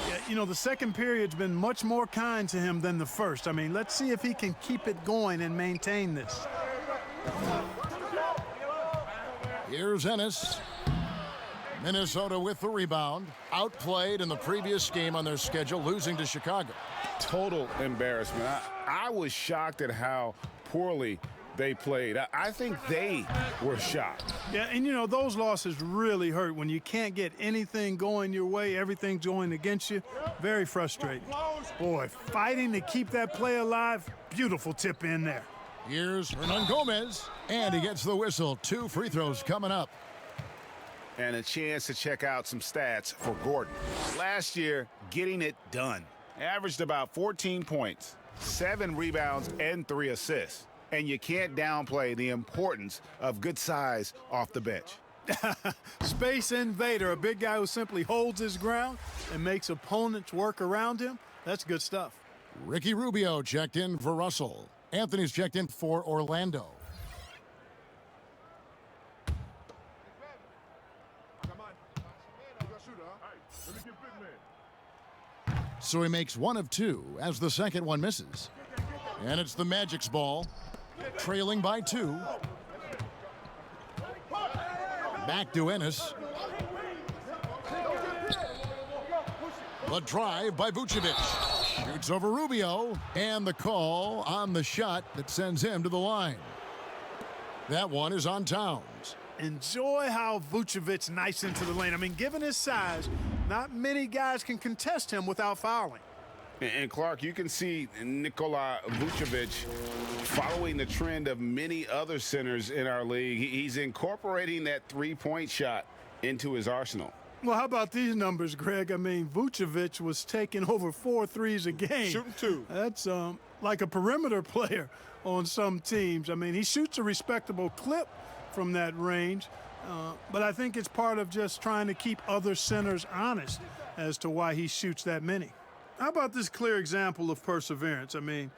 Yeah, you know, the second period's been much more kind to him than the first. I mean, let's see if he can keep it going and maintain this. Here's Ennis. Minnesota with the rebound. Outplayed in the previous game on their schedule, losing to Chicago. Total embarrassment. I was shocked at how poorly they played. I think they were shocked. Yeah, and, you know, those losses really hurt when you can't get anything going your way, everything's going against you. Very frustrating. Boy, fighting to keep that play alive, beautiful tip in there. Here's Hernangomez, and he gets the whistle. 2 free throws coming up. And a chance to check out some stats for Gordon. Last year, getting it done. Averaged about 14 points, 7 rebounds, and 3 assists. And you can't downplay the importance of good size off the bench. Space invader, a big guy who simply holds his ground and makes opponents work around him. That's good stuff. Ricky Rubio checked in for Russell. Anthony's checked in for Orlando. So he makes one of two as the second one misses. And it's the Magic's ball, trailing by 2. Back to Ennis. The drive by Vucevic. Shoots over Rubio, and the call on the shot that sends him to the line. That one is on Towns. Enjoy how Vucevic nice into the lane. I mean, given his size, not many guys can contest him without fouling. And Clark, you can see Nikola Vucevic following the trend of many other centers in our league. He's incorporating that three-point shot into his arsenal. Well, how about these numbers, Greg? I mean, Vucevic was taking over 4 threes a game. Shooting 2. That's like a perimeter player on some teams. I mean, he shoots a respectable clip from that range, but I think it's part of just trying to keep other centers honest as to why he shoots that many. How about this clear example of perseverance? I mean,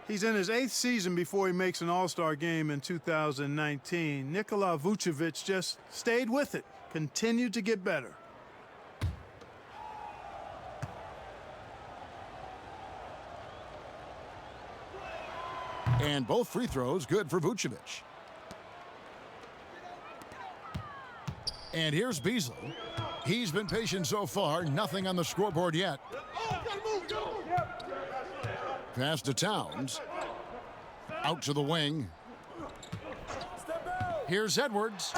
he's in his 8th season before he makes an All-Star game in 2019. Nikola Vucevic just stayed with it, continued to get better. And both free throws good for Vucevic. And here's Beasley. He's been patient so far, nothing on the scoreboard yet. Pass to Towns. Out to the wing. Here's Edwards.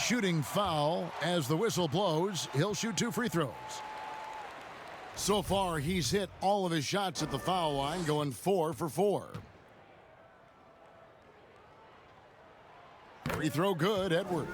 Shooting foul as the whistle blows. He'll shoot 2 free throws. So far, he's hit all of his shots at the foul line, going 4 for 4. Free throw good, Edwards.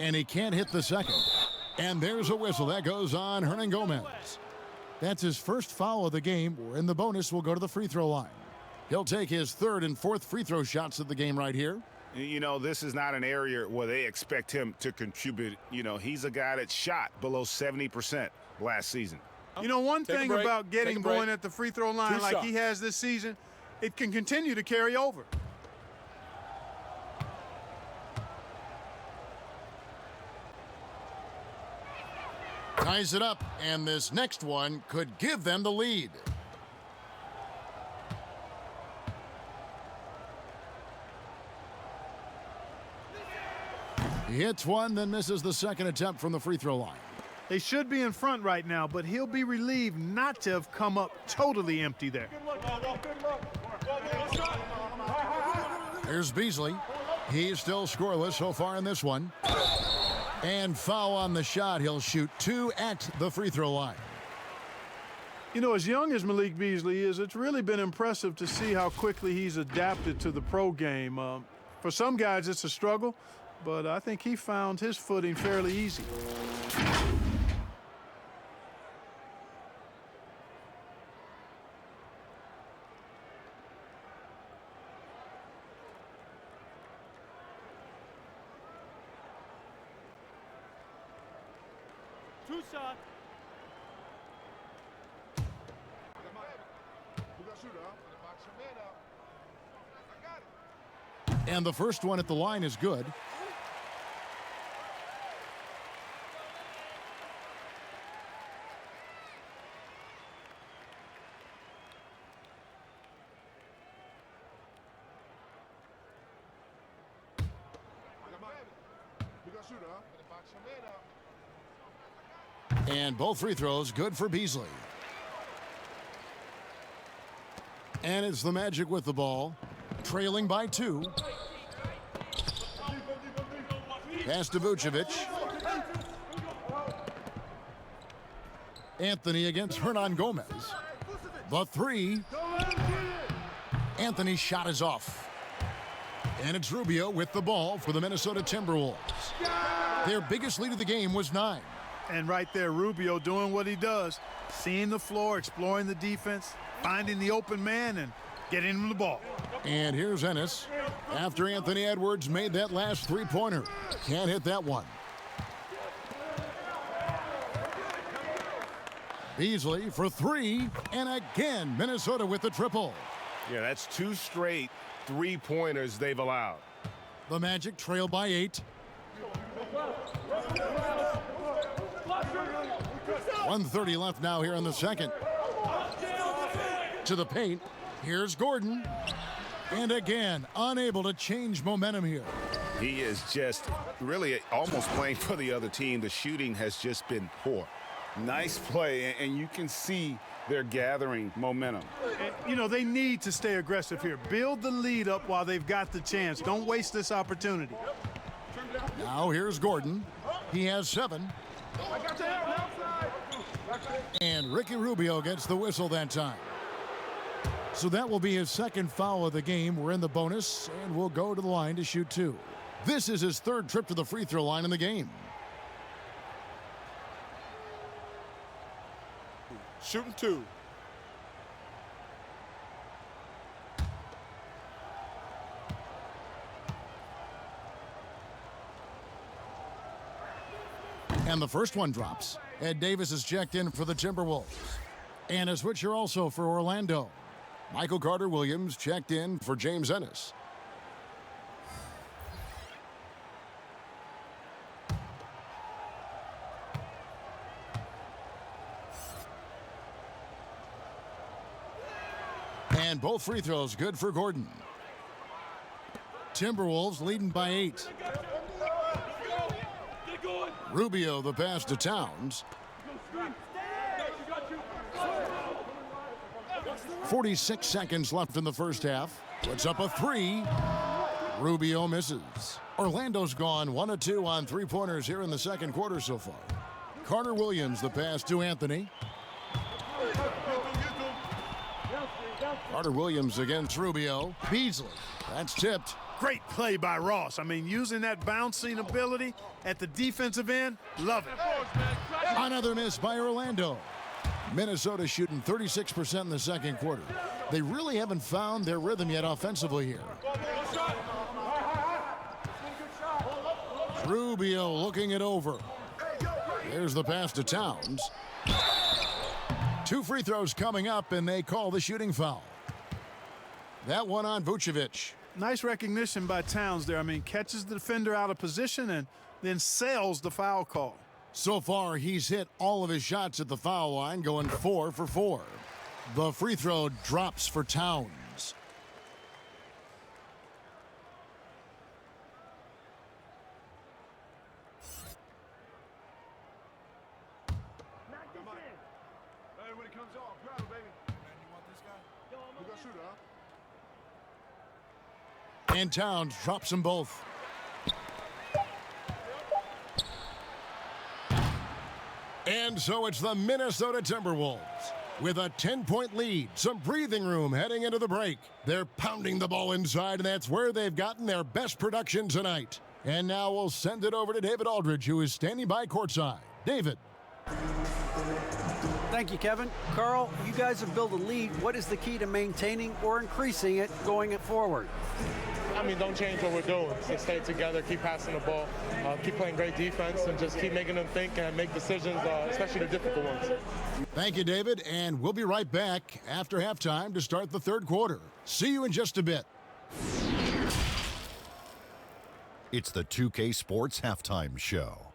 And he can't hit the second. And there's a whistle. That goes on Hernan Gomez. That's his first foul of the game, and the bonus will go to the free throw line. He'll take his 3rd and 4th free throw shots of the game right here. You know, this is not an area where they expect him to contribute. You know, he's a guy that shot below 70% last season. You know, one thing about getting going at the free throw line like he has this season, it can continue to carry over. Ties it up, and this next one could give them the lead. He hits one, then misses the second attempt from the free throw line. They should be in front right now, but he'll be relieved not to have come up totally empty there. Here's Beasley. He's still scoreless so far in this one. And foul on the shot. He'll shoot 2 at the free throw line. You know, as young as Malik Beasley is, it's really been impressive to see how quickly he's adapted to the pro game. For some guys, it's a struggle, but I think he found his footing fairly easy. And the first one at the line is good. And both free throws good for Beasley. And it's the Magic with the ball, trailing by 2. Pass to Vucevic. Anthony against Hernan Gomez. The 3. Anthony's shot is off. And it's Rubio with the ball for the Minnesota Timberwolves. Their biggest lead of the game was 9. And right there, Rubio doing what he does, seeing the floor, exploring the defense, finding the open man, and getting him the ball. And here's Ennis after Anthony Edwards made that last three-pointer. Can't hit that one. Beasley for 3, and again, Minnesota with the triple. Yeah, that's 2 straight three-pointers they've allowed. The Magic trail by 8. 1:30 left now here in the second. To the paint. Here's Gordon. And again, unable to change momentum here. He is just really almost playing for the other team. The shooting has just been poor. Nice play, and you can see they're gathering momentum. You know, they need to stay aggressive here. Build the lead up while they've got the chance. Don't waste this opportunity. Now here's Gordon. He has 7. And Ricky Rubio gets the whistle that time. So that will be his second foul of the game. We're in the bonus, and we'll go to the line to shoot 2. This is his 3rd trip to the free throw line in the game. Shooting 2. And the first one drops. Ed Davis is checked in for the Timberwolves. And a switcher also for Orlando. Michael Carter-Williams checked in for James Ennis. And both free throws good for Gordon. Timberwolves leading by 8. Rubio the pass to Towns. 46 seconds left in the first half. Puts up a 3. Rubio misses. Orlando's gone 1 of 2 on three-pointers here in the second quarter so far. Carter-Williams the pass to Anthony. Carter-Williams against Rubio. Beasley. That's tipped. Great play by Ross. I mean, using that bouncing ability at the defensive end, love it. Another miss by Orlando. Minnesota shooting 36% in the second quarter. They really haven't found their rhythm yet offensively here. Rubio looking it over. There's the pass to Towns. 2 free throws coming up, and they call the shooting foul. That one on Vucevic. Nice recognition by Towns there. I mean, catches the defender out of position and then sails the foul call. So far, he's hit all of his shots at the foul line, going 4 for 4. The free throw drops for Towns. Hey, when it comes off, grab it, baby. Man, you want this guy? You got shooter, huh? And Towns drops them both. And so it's the Minnesota Timberwolves with a 10-point lead, some breathing room heading into the break. They're pounding the ball inside, and that's where they've gotten their best production tonight. And now we'll send it over to David Aldridge, who is standing by courtside. David. Thank you, Kevin. Carl, you guys have built a lead. What is the key to maintaining or increasing it going forward? I mean, don't change what we're doing. Just stay together, keep passing the ball, keep playing great defense, and just keep making them think and make decisions, especially the difficult ones. Thank you, David, and we'll be right back after halftime to start the third quarter. See you in just a bit. It's the 2K Sports Halftime Show.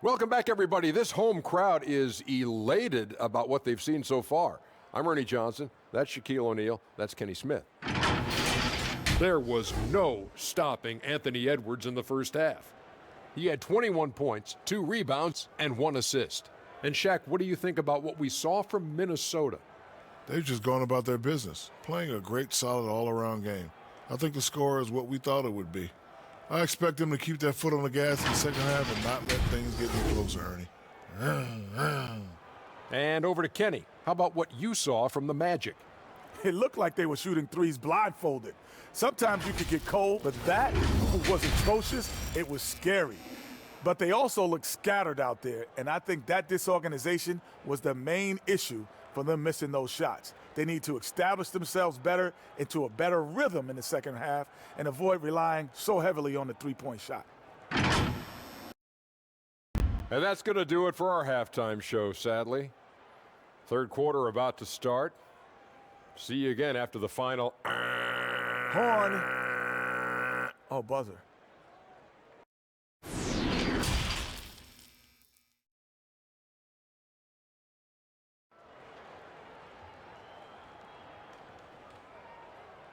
Welcome back, everybody. This home crowd is elated about what they've seen so far. I'm Ernie Johnson. That's Shaquille O'Neal. That's Kenny Smith. There was no stopping Anthony Edwards in the first half. He had 21 points, 2 rebounds, and 1 assist. And Shaq, what do you think about what we saw from Minnesota? They've just gone about their business, playing a great, solid, all-around game. I think the score is what we thought it would be. I expect them to keep their foot on the gas in the second half and not let things get any closer, Ernie. And over to Kenny. How about what you saw from the Magic? It looked like they were shooting threes blindfolded. Sometimes you could get cold, but that was atrocious. It was scary. But they also looked scattered out there, and I think that disorganization was the main issue for them missing those shots. They need to establish themselves better into a better rhythm in the second half and avoid relying so heavily on the three-point shot. And that's going to do it for our halftime show, sadly. Third quarter about to start. See you again after the final. Horn. Oh, buzzer.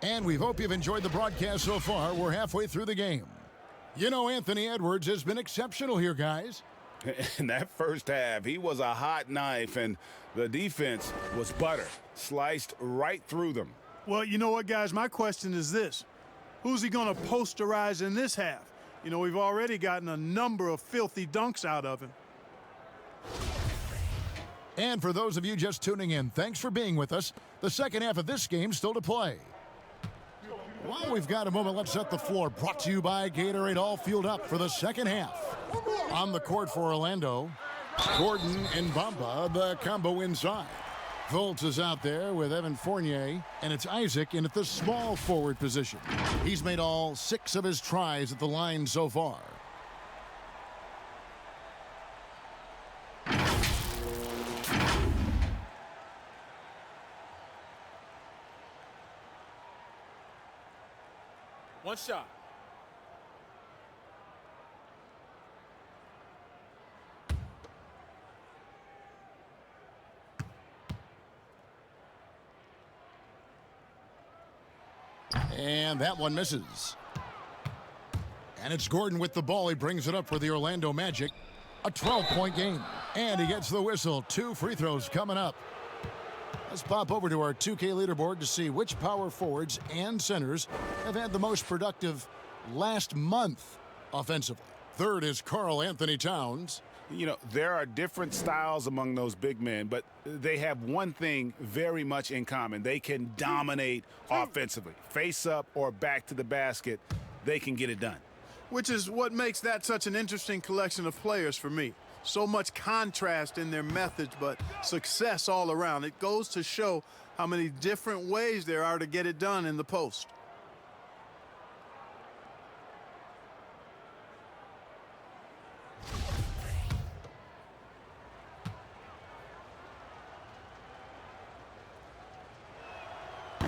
And we hope you've enjoyed the broadcast so far. We're halfway through the game. You know, Anthony Edwards has been exceptional here, guys. In that first half, he was a hot knife, and the defense was butter, sliced right through them. Well, you know what, guys? My question is this. Who's he going to posterize in this half? You know, we've already gotten a number of filthy dunks out of him. And for those of you just tuning in, thanks for being with us. The second half of this game still to play. While we've got a moment, let's set the floor. Brought to you by Gatorade, all fueled up for the second half. On the court for Orlando, Gordon and Bamba, the combo inside. Fultz is out there with Evan Fournier, and it's Isaac in at the small forward position. He's made all 6 of his tries at the line so far. One shot. And that one misses. And it's Gordon with the ball. He brings it up for the Orlando Magic. A 12-point game. And he gets the whistle. 2 free throws coming up. Let's pop over to our 2K leaderboard to see which power forwards and centers have had the most productive last month offensively. Third is Karl Anthony Towns. You know, there are different styles among those big men, but they have one thing very much in common. They can dominate offensively. Face up or back to the basket, they can get it done. Which is what makes that such an interesting collection of players for me. So much contrast in their methods, but success all around. It goes to show how many different ways there are to get it done in the post.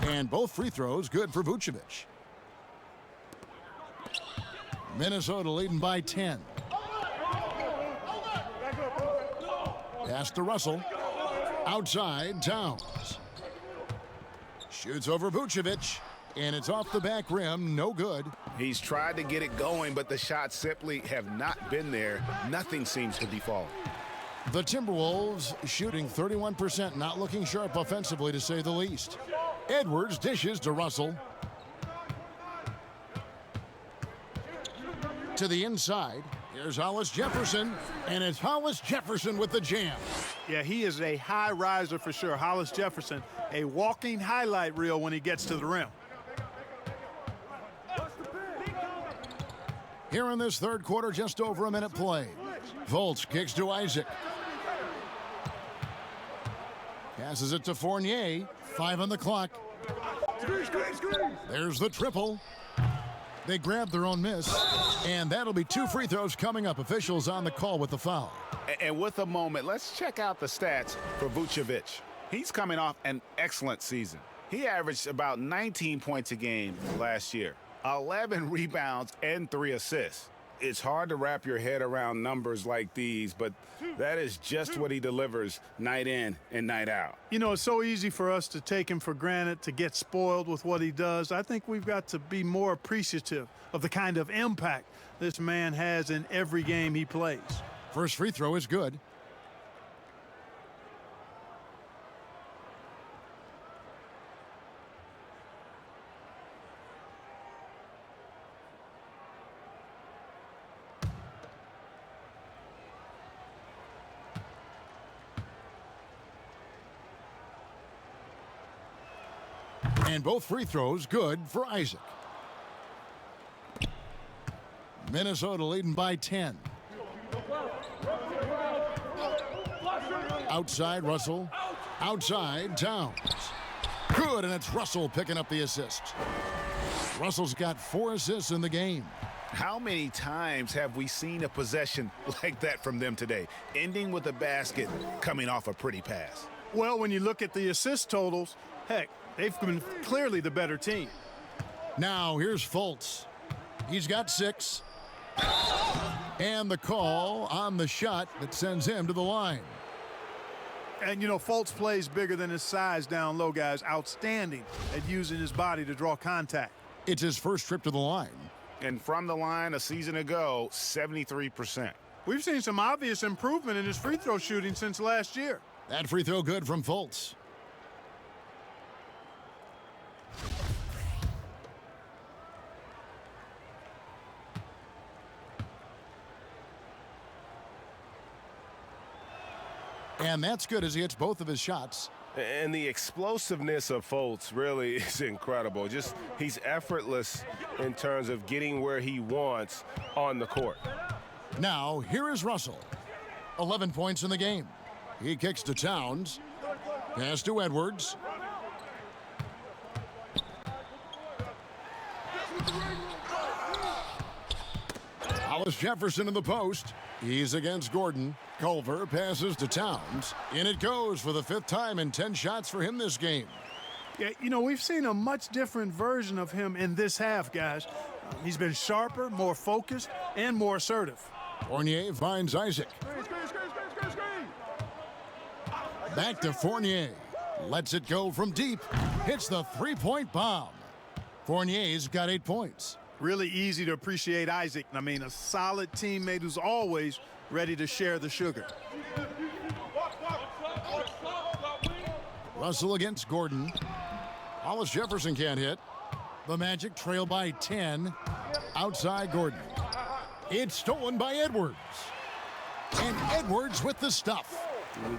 And both free throws good for Vucevic. Minnesota leading by 10. Pass to Russell. Outside, Towns. Shoots over Vucevic. And it's off the back rim. No good. He's tried to get it going, but the shots simply have not been there. Nothing seems to be falling. The Timberwolves shooting 31%, not looking sharp offensively, to say the least. Edwards dishes to Russell. To the inside. Here's Hollis Jefferson, and it's Hollis Jefferson with the jam. Yeah, he is a high riser for sure. Hollis Jefferson, a walking highlight reel when he gets to the rim. Here in this third quarter, just over a minute play. Fultz kicks to Isaac. Passes it to Fournier. 5 on the clock. There's the triple. They grab their own miss, and that'll be 2 free throws coming up. Officials on the call with the foul. And with a moment, let's check out the stats for Vucevic. He's coming off an excellent season. He averaged about 19 points a game last year, 11 rebounds, and 3 assists. It's hard to wrap your head around numbers like these, but that is just what he delivers night in and night out. You know, it's so easy for us to take him for granted, to get spoiled with what he does. I think we've got to be more appreciative of the kind of impact this man has in every game he plays. First free throw is good. And both free throws good for Isaac. Minnesota leading by 10. Outside Russell. Outside Towns. Good, and it's Russell picking up the assist. Russell's got 4 assists in the game. How many times have we seen a possession like that from them today, ending with a basket coming off a pretty pass? Well, when you look at the assist totals, heck, they've been clearly the better team. Now here's Fultz. He's got 6. And the call on the shot that sends him to the line. And, you know, Fultz plays bigger than his size down low, guys. Outstanding at using his body to draw contact. It's his first trip to the line. And from the line a season ago, 73%. We've seen some obvious improvement in his free throw shooting since last year. That free throw good from Fultz. And that's good as he hits both of his shots. And the explosiveness of Fultz really is incredible. Just he's effortless in terms of getting where he wants on the court. Now, here is Russell. 11 points in the game. He kicks to Towns. Pass to Edwards. Hollis Jefferson in the post. He's against Gordon. Culver passes to Towns. In it goes for the 5th time and 10 shots for him this game. Yeah, you know, we've seen a much different version of him in this half, guys. He's been sharper, more focused, and more assertive. Fournier finds Isaac. Back to Fournier. Lets it go from deep. Hits the 3-point bomb. Fournier's got 8 points. Really easy to appreciate Isaac. I mean, a solid teammate who's always ready to share the sugar. Russell against Gordon. Hollis Jefferson can't hit. The Magic trail by 10. Outside Gordon. It's stolen by Edwards. And Edwards with the stuff.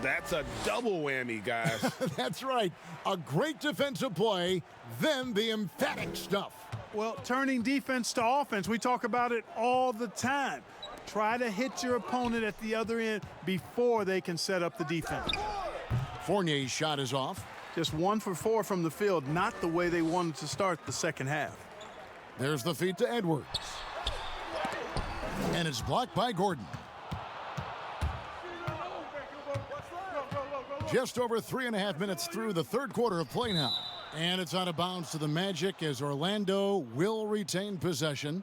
That's a double whammy, guys. That's right. A great defensive play, then the emphatic stuff. Well, turning defense to offense, we talk about it all the time. Try to hit your opponent at the other end before they can set up the defense. Fournier's shot is off. Just 1 for 4 from the field, not the way they wanted to start the second half. There's the feed to Edwards. And it's blocked by Gordon. Just over 3.5 minutes through the 3rd quarter of play now. And it's out of bounds to the Magic as Orlando will retain possession.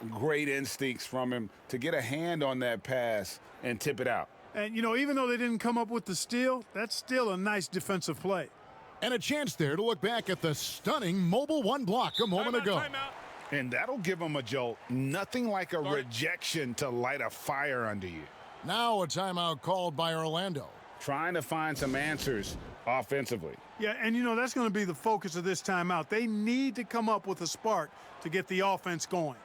Great instincts from him to get a hand on that pass and tip it out. And, you know, even though they didn't come up with the steal, that's still a nice defensive play. And a chance there to look back at the stunning mobile 1 block a moment ago. And that'll give him a jolt. Nothing like a rejection to light a fire under you. Now a timeout called by Orlando. Trying to find some answers offensively. Yeah, and you know, that's going to be the focus of this timeout. They need to come up with a spark to get the offense going.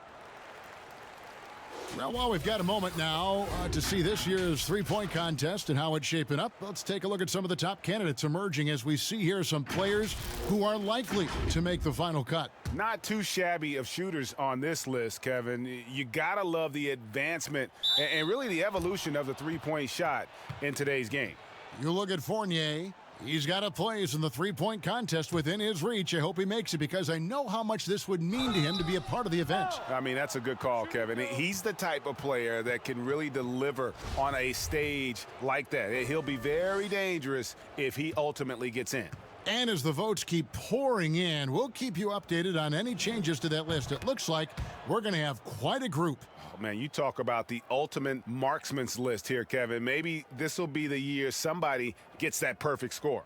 Well, we've got a moment now to see this year's three-point contest and how it's shaping up. Let's take a look at some of the top candidates emerging as we see here some players who are likely to make the final cut. Not too shabby of shooters on this list, Kevin. You gotta love the advancement and really the evolution of the three-point shot in today's game. You look at Fournier. He's got a place in the three-point contest within his reach. I hope he makes it because I know how much this would mean to him to be a part of the event. I mean, that's a good call, Kevin. He's the type of player that can really deliver on a stage like that. He'll be very dangerous if he ultimately gets in. And as the votes keep pouring in, we'll keep you updated on any changes to that list. It looks like we're going to have quite a group. Oh, man, you talk about the ultimate marksman's list here, Kevin. Maybe this will be the year somebody gets that perfect score.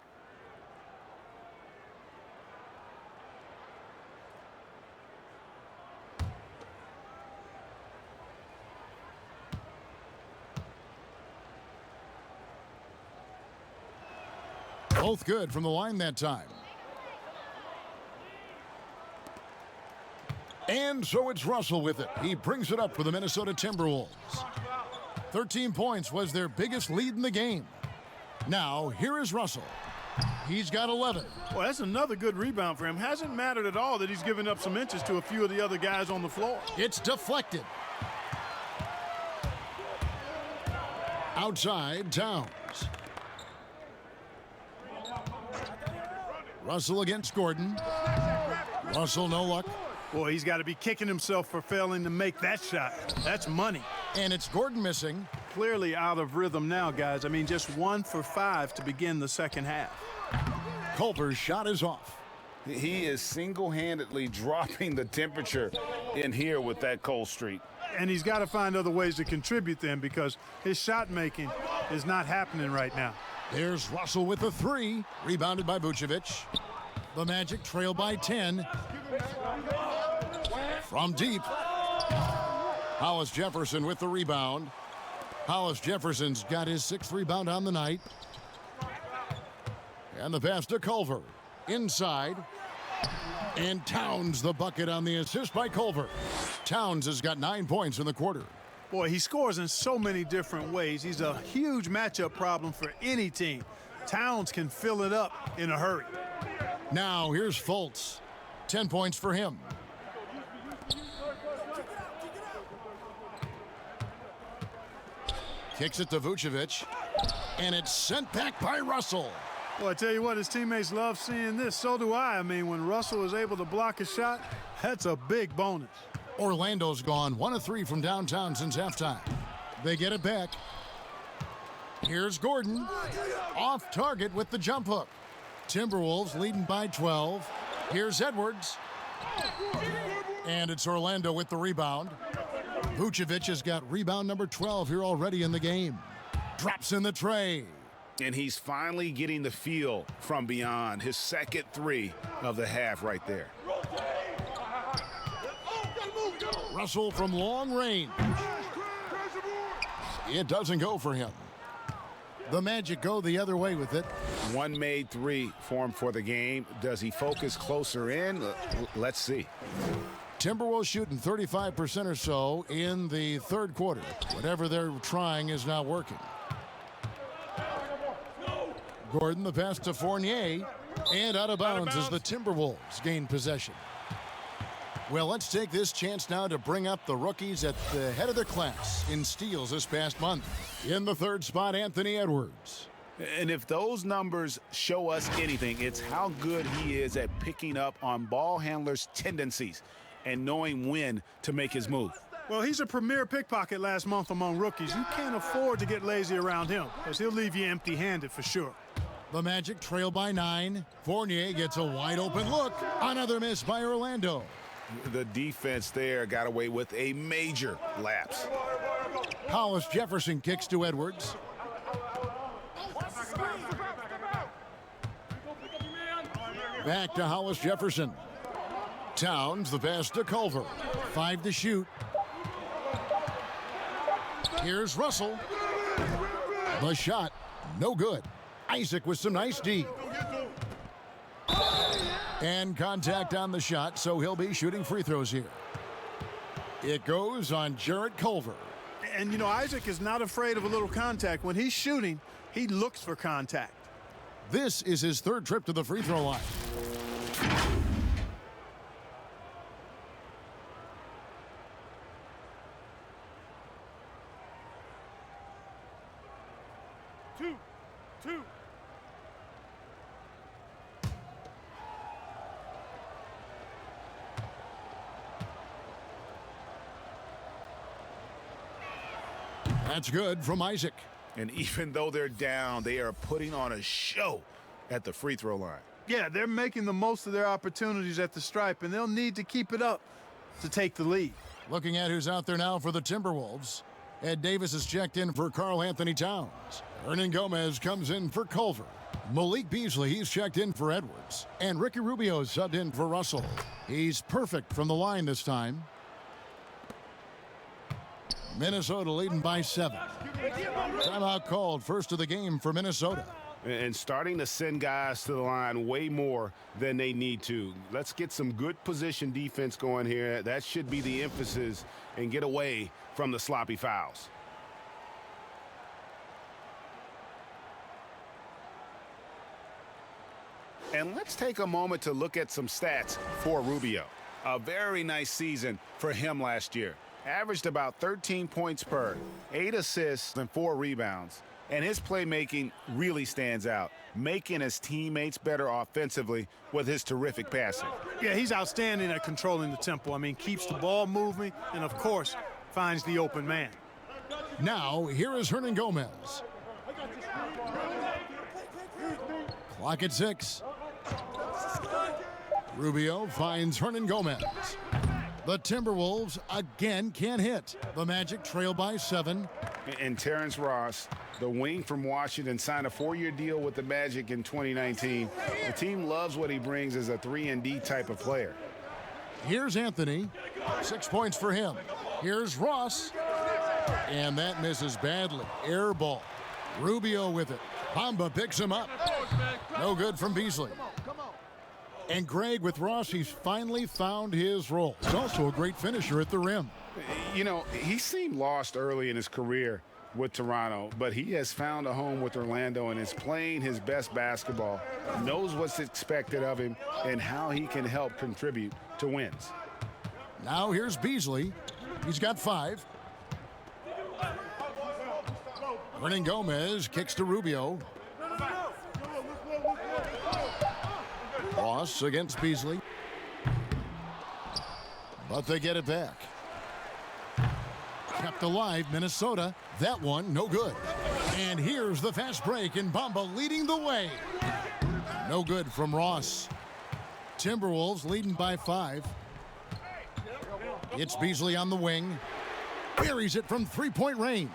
Both good from the line that time. And so it's Russell with it. He brings it up for the Minnesota Timberwolves. 13 points was their biggest lead in the game. Now, here is Russell. He's got 11. Well, that's another good rebound for him. Hasn't mattered at all that he's given up some inches to a few of the other guys on the floor. It's deflected. Outside, Towns. Russell against Gordon. Russell, no luck. Boy, he's got to be kicking himself for failing to make that shot. That's money. And it's Gordon missing. Clearly out of rhythm now, guys. I mean, just 1 for 5 to begin the second half. Culver's shot is off. He is single-handedly dropping the temperature in here with that cold streak. And he's got to find other ways to contribute then, because his shot making is not happening right now. There's Russell with the 3, rebounded by Vucevic. The Magic trail by 10. From deep, Hollis Jefferson with the rebound. Hollis Jefferson's got his 6th rebound on the night. And the pass to Culver. Inside. And Towns the bucket on the assist by Culver. Towns has got 9 points in the quarter. Boy, he scores in so many different ways. He's a huge matchup problem for any team. Towns can fill it up in a hurry. Now here's Fultz. 10 points for him. Kicks it to Vucevic. And it's sent back by Russell. Well, I tell you what, his teammates love seeing this. So do I. I mean, when Russell is able to block a shot, that's a big bonus. Orlando's gone 1 of 3 from downtown since halftime. They get it back. Here's Gordon. Off target with the jump hook. Timberwolves leading by 12. Here's Edwards. And it's Orlando with the rebound. Vucevic has got rebound number 12 here already in the game. Drops in the tray. And he's finally getting the feel from beyond. His second 3 of the half right there. Russell from long range. It doesn't go for him. The Magic go the other way with it. 1 made 3 for him for the game. Does he focus closer in? Let's see. Timberwolves shooting 35% or so in the third quarter. Whatever they're trying is not working. Gordon, the pass to Fournier, and out of bounds as the Timberwolves gain possession. Well, let's take this chance now to bring up the rookies at the head of their class in steals this past month. In the third spot, Anthony Edwards. And if those numbers show us anything, it's how good he is at picking up on ball handlers' tendencies and knowing when to make his move. Well, he's a premier pickpocket last month among rookies. You can't afford to get lazy around him, because he'll leave you empty-handed for sure. The Magic trail by 9. Fournier gets a wide-open look. Another miss by Orlando. The defense there got away with a major lapse. Hollis Jefferson kicks to Edwards. Back to Hollis Jefferson. Towns, the pass to Culver. 5 to shoot. Here's Russell. The shot, no good. Isaac with some nice D. And contact on the shot, so he'll be shooting free throws here. It goes on Jarrett Culver. And, you know, Isaac is not afraid of a little contact. When he's shooting, he looks for contact. This is his 3rd trip to the free throw line. Two. That's good from Isaac. And even though they're down, they are putting on a show at the free throw line. Yeah, they're making the most of their opportunities at the stripe, and they'll need to keep it up to take the lead. Looking at who's out there now for the Timberwolves. Ed Davis is checked in for Karl Anthony Towns. Hernan Gomez comes in for Culver. Malik Beasley, he's checked in for Edwards. And Ricky Rubio subbed in for Russell. He's perfect from the line this time. Minnesota leading by 7. Timeout called, first of the game for Minnesota. And starting to send guys to the line way more than they need to. Let's get some good position defense going here. That should be the emphasis, and get away from the sloppy fouls. And let's take a moment to look at some stats for Rubio. A very nice season for him last year. Averaged about 13 points per, 8 assists, and 4 rebounds. And his playmaking really stands out, making his teammates better offensively with his terrific passing. Yeah, he's outstanding at controlling the tempo. I mean, keeps the ball moving and, of course, finds the open man. Now, here is Hernan Gomez. Clock at 6. Rubio finds Hernan Gomez. The Timberwolves again can't hit. The Magic trail by 7. And Terrence Ross, the wing from Washington, signed a 4-year deal with the Magic in 2019. The team loves what he brings as a 3-and-D type of player. Here's Anthony. 6 points for him. Here's Ross. And that misses badly. Air ball. Rubio with it. Bamba picks him up. No good from Beasley. And Greg, with Ross, he's finally found his role. He's also a great finisher at the rim. You know, he seemed lost early in his career with Toronto, but he has found a home with Orlando and is playing his best basketball, knows what's expected of him, and how he can help contribute to wins. Now here's Beasley. He's got 5. Hernan Gomez kicks to Rubio. Ross against Beasley. But they get it back. Kept alive, Minnesota. That one, no good. And here's the fast break, and Bamba leading the way. No good from Ross. Timberwolves leading by 5. It's Beasley on the wing. Buries it from 3-point range.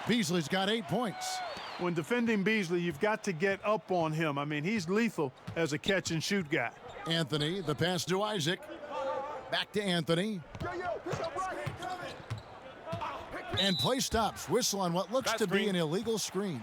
Beasley's got 8 points. When defending Beasley, you've got to get up on him. I mean, he's lethal as a catch-and-shoot guy. Anthony, the pass to Isaac. Back to Anthony. And play stops. Whistle on what looks to be an illegal screen.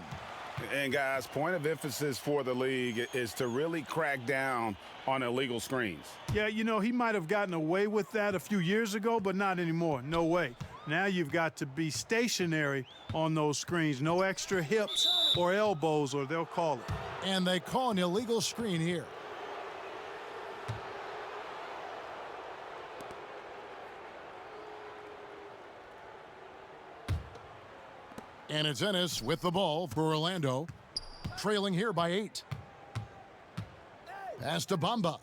And, guys, point of emphasis for the league is to really crack down on illegal screens. Yeah, you know, he might have gotten away with that a few years ago, but not anymore. No way. Now you've got to be stationary on those screens. No extra hips or elbows, or they'll call it. And they call an illegal screen here. And it's Ennis with the ball for Orlando, trailing here by 8. Pass to Bamba.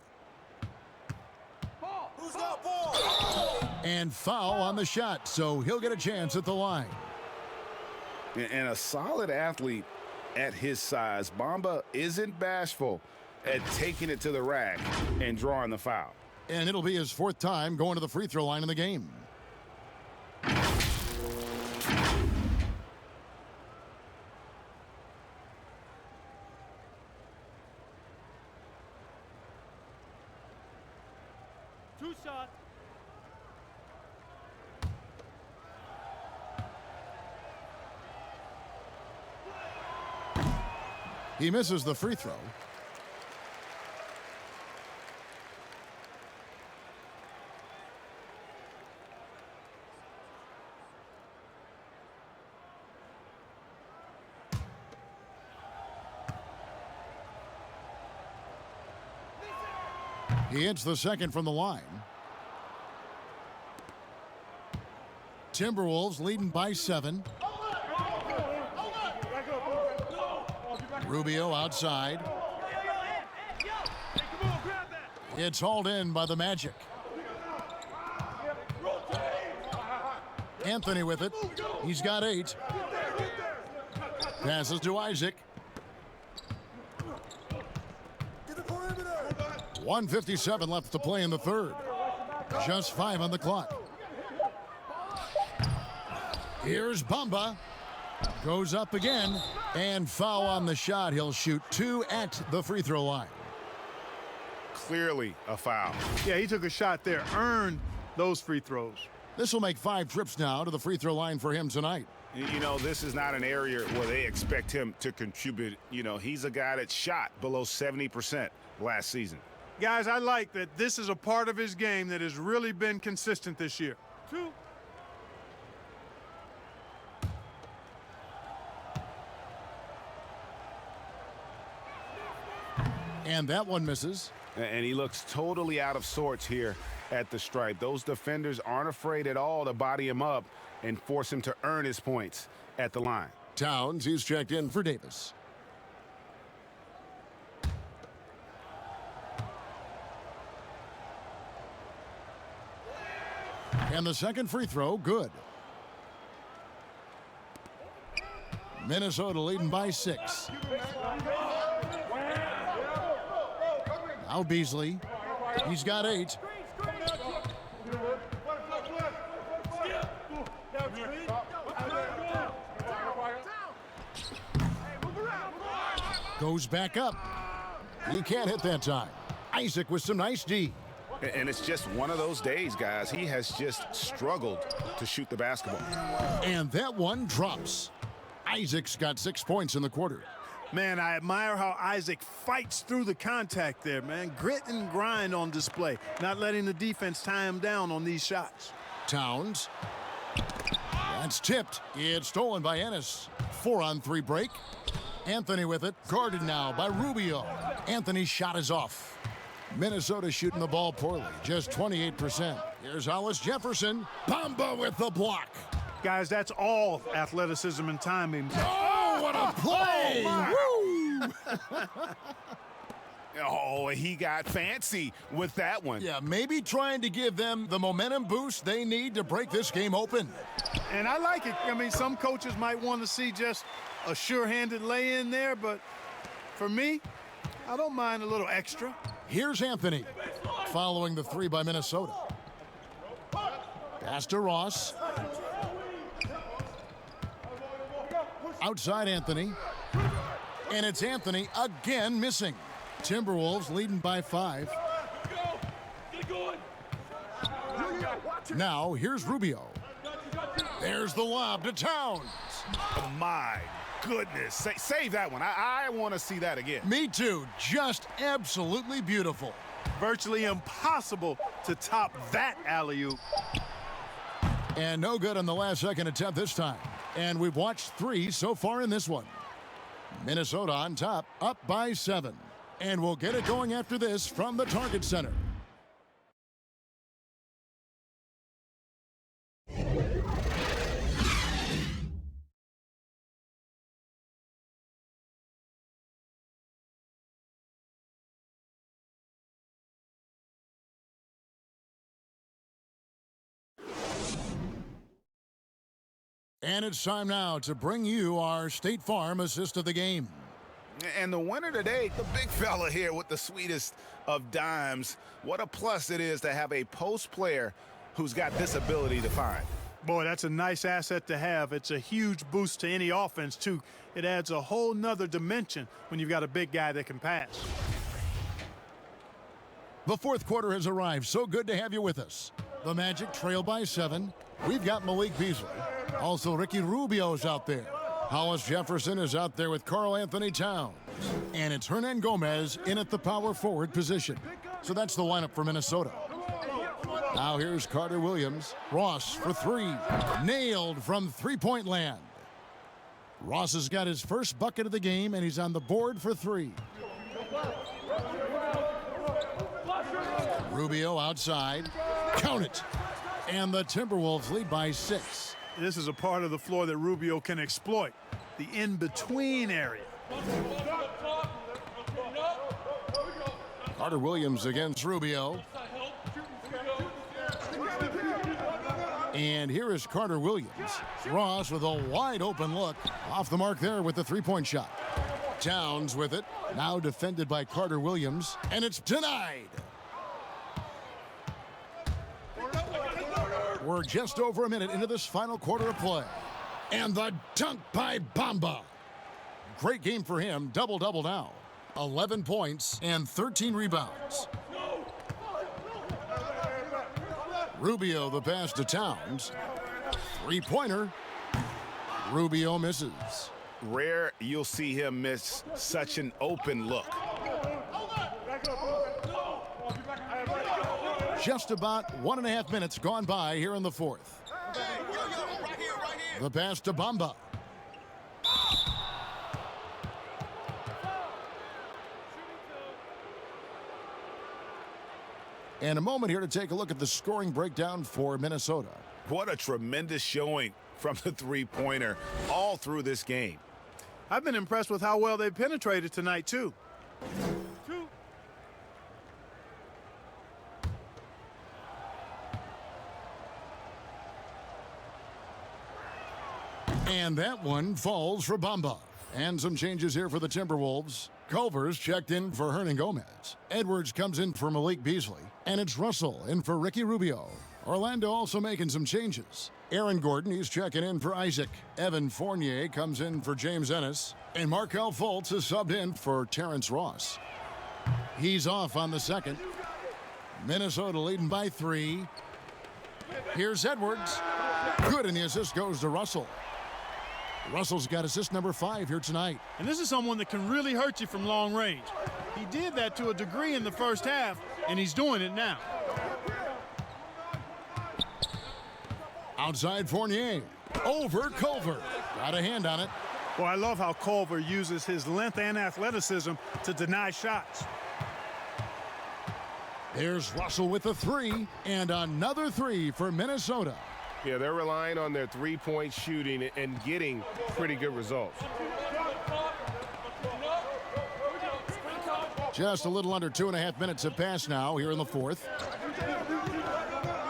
And foul on the shot, so he'll get a chance at the line. And a solid athlete at his size, Bamba isn't bashful at taking it to the rack and drawing the foul. And it'll be his 4th time going to the free throw line in the game. Two shots. He misses the free throw. He hits the second from the line. Timberwolves leading by 7. Rubio outside. It's hauled in by the Magic. Anthony with it. He's got 8. Passes to Isaac. 1:57 left to play in the 3rd. Just 5 on the clock. Here's Bamba. Goes up again. And foul on the shot. He'll shoot 2 at the free throw line. Clearly a foul. Yeah, he took a shot there. Earned those free throws. This will make 5 trips now to the free throw line for him tonight. You know, this is not an area where they expect him to contribute. You know, he's a guy that shot below 70% last season. Guys, I like that this is a part of his game that has really been consistent this year. 2. And that one misses. And he looks totally out of sorts here at the stripe. Those defenders aren't afraid at all to body him up and force him to earn his points at the line. Towns, he's checked in for Davis. And the second free throw, good. Minnesota leading by 6. Now Beasley. He's got 8. Goes back up. He can't hit that time. Isaac with some nice D. And it's just one of those days, guys. He has just struggled to shoot the basketball. And that one drops. Isaac's got 6 points in the quarter. Man, I admire how Isaac fights through the contact there, man. Grit and grind on display, not letting the defense tie him down on these shots. Towns. That's tipped. It's stolen by Ennis. 4-on-3 break. Anthony with it. Guarded now by Rubio. Anthony's shot is off. Minnesota shooting the ball poorly, just 28%. Here's Hollis Jefferson. Bamba with the block. Guys, that's all athleticism and timing. Oh, what a play! Oh, he got fancy with that one. Yeah, maybe trying to give them the momentum boost they need to break this game open. And I like it. I mean, some coaches might want to see just a sure-handed lay-in there, but for me, I don't mind a little extra. Here's Anthony, following the 3 by Minnesota. Pass to Ross. Outside Anthony. And it's Anthony again missing. Timberwolves leading by 5. Now here's Rubio. There's the lob to Towns. Oh, my goodness. Save that one. I want to see that again. Me too. Just absolutely beautiful. Virtually impossible to top that alley-oop. And no good on the last second attempt this time. And we've watched 3 so far in this one. Minnesota on top, up by 7. And we'll get it going after this from the Target Center. And it's time now to bring you our State Farm assist of the game. And the winner today, the big fella here with the sweetest of dimes. What a plus it is to have a post player who's got this ability to find. Boy, that's a nice asset to have. It's a huge boost to any offense, too. It adds a whole nother dimension when you've got a big guy that can pass. The fourth quarter has arrived. So good to have you with us. The Magic trail by 7. We've got Malik Beasley. Also, Ricky Rubio's out there. Hollis Jefferson is out there with Karl Anthony Towns. And it's Hernan Gomez in at the power forward position. So that's the lineup for Minnesota. Now here's Carter Williams. Ross for 3. Nailed from three-point land. Ross has got his first bucket of the game, and he's on the board for 3. Rubio outside. Count it. And the Timberwolves lead by 6. This is a part of the floor that Rubio can exploit, the in-between area. Carter Williams against Rubio. And here is Carter Williams. Ross with a wide open look. Off the mark there with the three-point shot. Towns with it. Now defended by Carter Williams. And it's denied. We're just over a minute into this final quarter of play. And the dunk by Bamba. Great game for him. Double-double now. 11 points and 13 rebounds. Rubio the pass to Towns. Three-pointer. Rubio misses. Rare you'll see him miss such an open look. Just about 1.5 minutes gone by here in the fourth. The pass to Bamba. And a moment here to take a look at the scoring breakdown for Minnesota. What a tremendous showing from the three-pointer all through this game. I've been impressed with how well they've penetrated tonight, too. And that one falls for Bamba. And some changes here for the Timberwolves. Culver's checked in for Hernan Gomez. Edwards comes in for Malik Beasley. And it's Russell in for Ricky Rubio. Orlando also making some changes. Aaron Gordon, he's checking in for Isaac. Evan Fournier comes in for James Ennis. And Markelle Fultz is subbed in for Terrence Ross. He's off on the second. Minnesota leading by 3. Here's Edwards. Good, and the assist goes to Russell. Russell's got assist number 5 here tonight. And this is someone that can really hurt you from long range. He did that to a degree in the first half, and he's doing it now. Outside Fournier. Over Culver. Got a hand on it. Well, I love how Culver uses his length and athleticism to deny shots. There's Russell with a 3, and another 3 for Minnesota. Yeah, they're relying on their three-point shooting and getting pretty good results. Just a little under 2.5 minutes have passed now here in the fourth.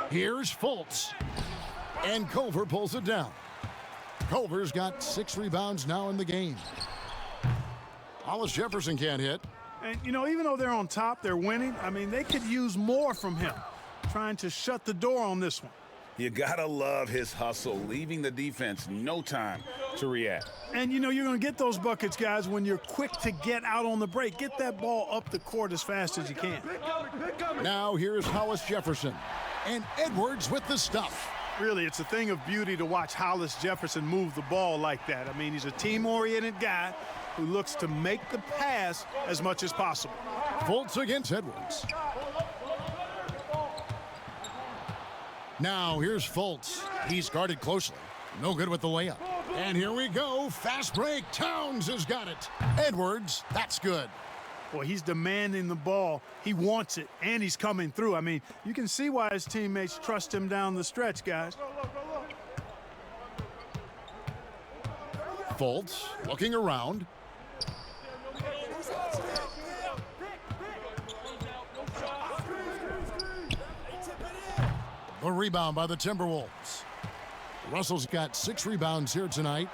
Here's Fultz. And Culver pulls it down. Culver's got 6 rebounds now in the game. Hollis Jefferson can't hit. And, you know, even though they're on top, they're winning. I mean, they could use more from him, trying to shut the door on this one. You gotta love his hustle, leaving the defense no time to react. And, you know, you're going to get those buckets, guys, when you're quick to get out on the break. Get that ball up the court as fast as you can. Now here's Hollis Jefferson. And Edwards with the stuff. Really, it's a thing of beauty to watch Hollis Jefferson move the ball like that. I mean, he's a team-oriented guy who looks to make the pass as much as possible. Fultz against Edwards. Now here's Fultz. He's guarded closely. No good with the layup. And here we go. Fast break. Towns has got it. Edwards, that's good. Boy, he's demanding the ball. He wants it, and he's coming through. I mean, you can see why his teammates trust him down the stretch, guys. Fultz looking around. The rebound by the Timberwolves. Russell's got 6 rebounds here tonight.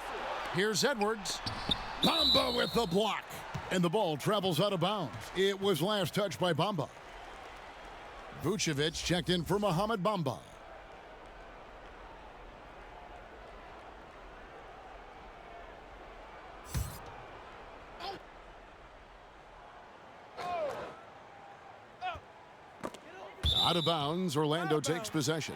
Here's Edwards. Bamba with the block. And the ball travels out of bounds. It was last touched by Bamba. Vucevic checked in for Mohamed Bamba. Out of bounds, Orlando takes possession.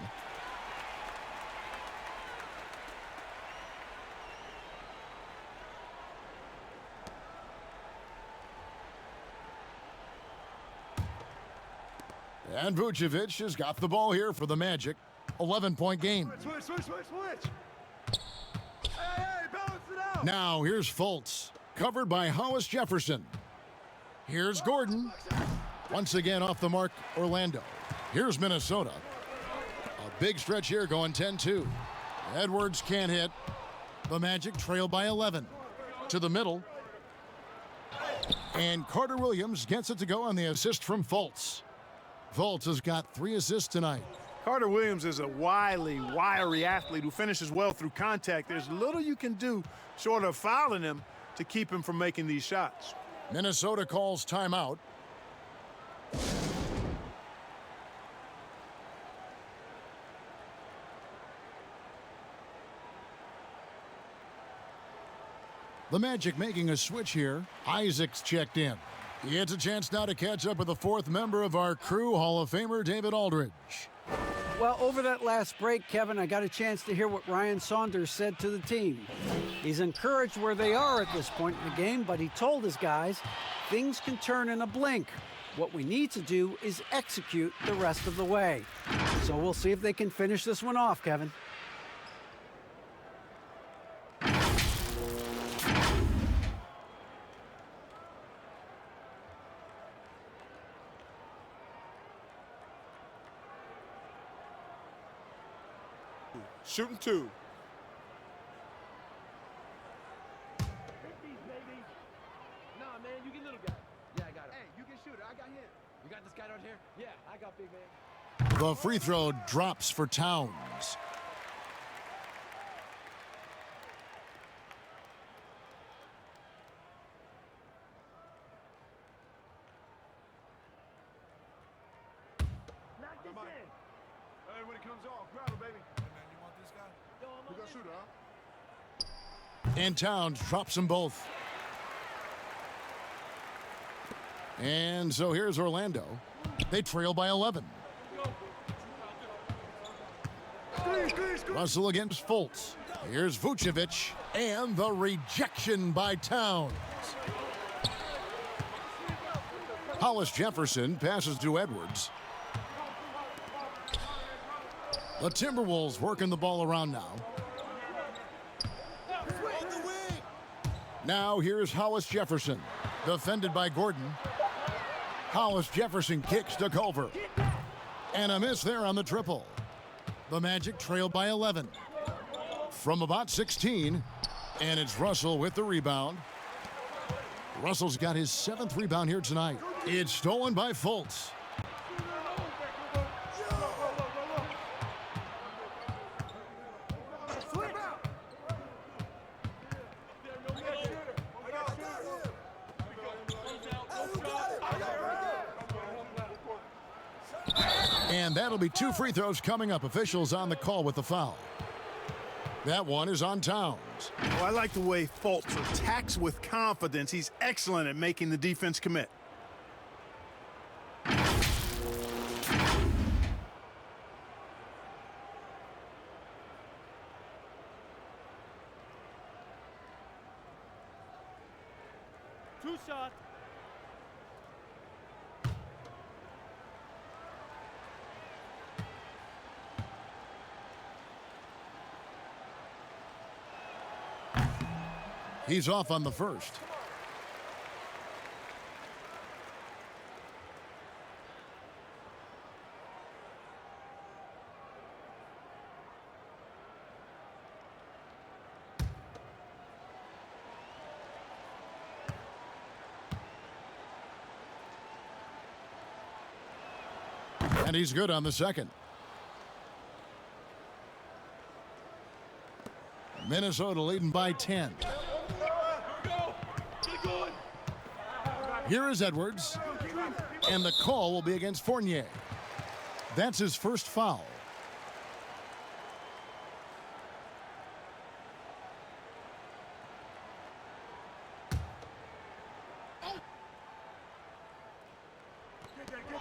And Vucevic has got the ball here for the Magic. 11-point game. Switch. Hey, balance it out. Now here's Fultz, covered by Hollis Jefferson. Here's Gordon. Once again off the mark, Orlando. Here's Minnesota. A big stretch here going 10-2. Edwards can't hit. The Magic trail by 11. To the middle. And Carter Williams gets it to go on the assist from Fultz. Fultz has got 3 assists tonight. Carter Williams is a wily, wiry athlete who finishes well through contact. There's little you can do short of fouling him to keep him from making these shots. Minnesota calls timeout. The Magic making a switch here. Isaac's checked in. He gets a chance now to catch up with the 4th member of our crew, Hall of Famer David Aldridge. Well, over that last break, Kevin, I got a chance to hear what Ryan Saunders said to the team. He's encouraged where they are at this point in the game, but he told his guys things can turn in a blink. What we need to do is execute the rest of the way. So we'll see if they can finish this one off, Kevin. Shooting 2. Nah, man, you get little guy. Yeah, I got it. Hey, you can shoot it. I got him. You got this guy right here? Yeah, I got big man. The free throw drops for Towns. Hey, when it comes off, grab it, baby. Hey, man, you want this guy? You gonna shoot it, huh? And Towns drops them both. And so here's Orlando. They trail by 11. Russell against Fultz. Here's Vucevic, and the rejection by Towns. Hollis Jefferson passes to Edwards. The Timberwolves working the ball around now. Now here's Hollis Jefferson, defended by Gordon. Hollis Jefferson kicks to Culver. And a miss there on the triple. The Magic trail by 11. From about 16, and it's Russell with the rebound. Russell's got his 7th rebound here tonight. It's stolen by Fultz. And that'll be 2 free throws coming up. Officials on the call with the foul. That one is on Towns. Oh, I like the way Fultz attacks with confidence. He's excellent at making the defense commit. Two shots. He's off on the first. And he's good on the second. Minnesota leading by 10. Here is Edwards, and the call will be against Fournier. That's his first foul.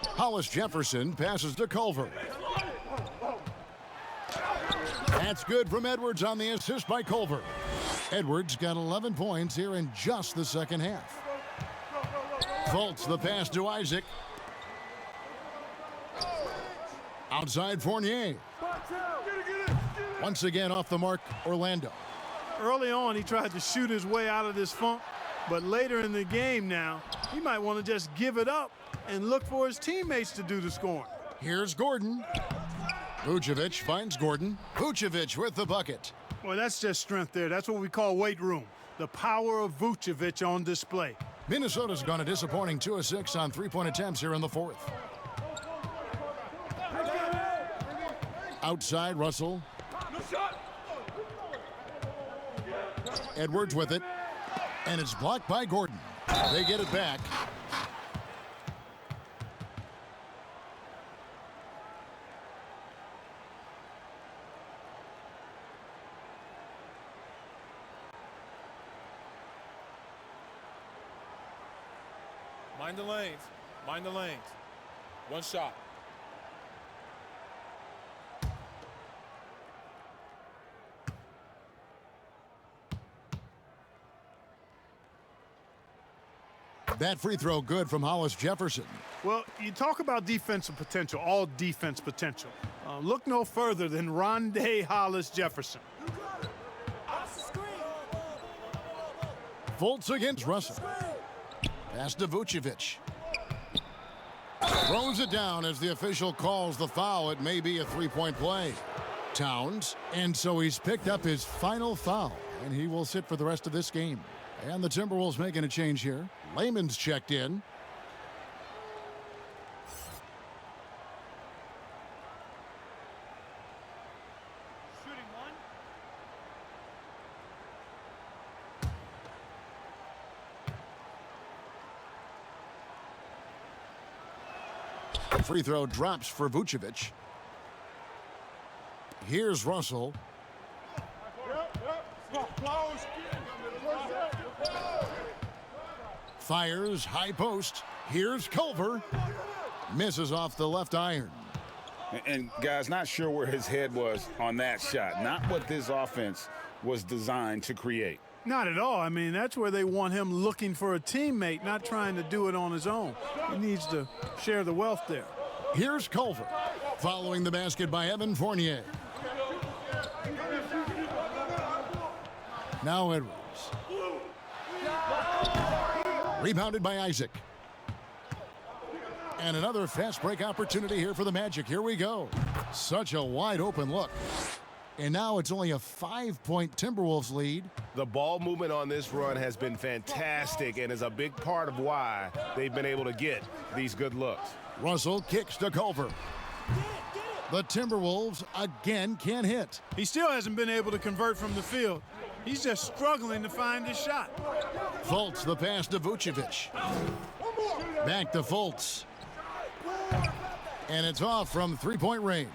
Hollis Jefferson passes to Culver. That's good from Edwards on the assist by Culver. Edwards got 11 points here in just the second half. Fultz the pass to Isaac. Outside Fournier. Once again off the mark, Orlando. Early on, he tried to shoot his way out of this funk, but later in the game now, he might want to just give it up and look for his teammates to do the scoring. Here's Gordon. Vucevic finds Gordon. Vucevic with the bucket. Well, that's just strength there. That's what we call weight room. The power of Vucevic on display. Minnesota's gone a disappointing 2 of 6 on three-point attempts here in the fourth. Outside Russell. Edwards with it. And it's blocked by Gordon. They get it back. Mind the lanes. Mind the lanes. One shot. That free throw good from Hollis Jefferson. Well, you talk about defensive potential, all defense potential. Look no further than Rondé Hollis Jefferson. Fultz against Russell. Pass to Vucevic. Throws it down as the official calls the foul. It may be a three-point play. Towns, and so he's picked up his final foul, and he will sit for the rest of this game. And the Timberwolves making a change here. Layman's checked in. Free throw drops for Vucevic. Here's Russell. Fires high post. Here's Culver. Misses off the left iron. And guys, not sure where his head was on that shot. Not what this offense was designed to create. Not at all. I mean, that's where they want him looking for a teammate, not trying to do it on his own. He needs to share the wealth there. Here's Culver, following the basket by Evan Fournier. Now Edwards. Rebounded by Isaac. And another fast break opportunity here for the Magic. Here we go. Such a wide open look. And now it's only a 5-point Timberwolves lead. The ball movement on this run has been fantastic and is a big part of why they've been able to get these good looks. Russell kicks to Culver. The Timberwolves again can't hit. He still hasn't been able to convert from the field. He's just struggling to find his shot. Fultz the pass to Vucevic. Back to Fultz. And it's off from three-point range.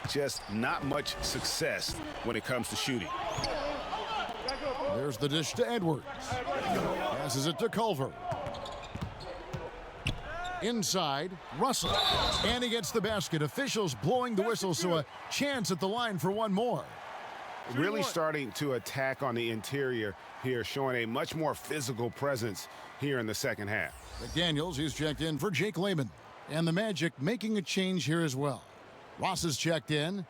Just not much success when it comes to shooting. There's the dish to Edwards. Passes it to Culver. Inside, Russell. And he gets the basket. Officials blowing the whistle, so a chance at the line for one more. Really starting to attack on the interior here, showing a much more physical presence here in the second half. McDaniels, who's checked in for Jake Layman. And the Magic making a change here as well. Ross is checked in.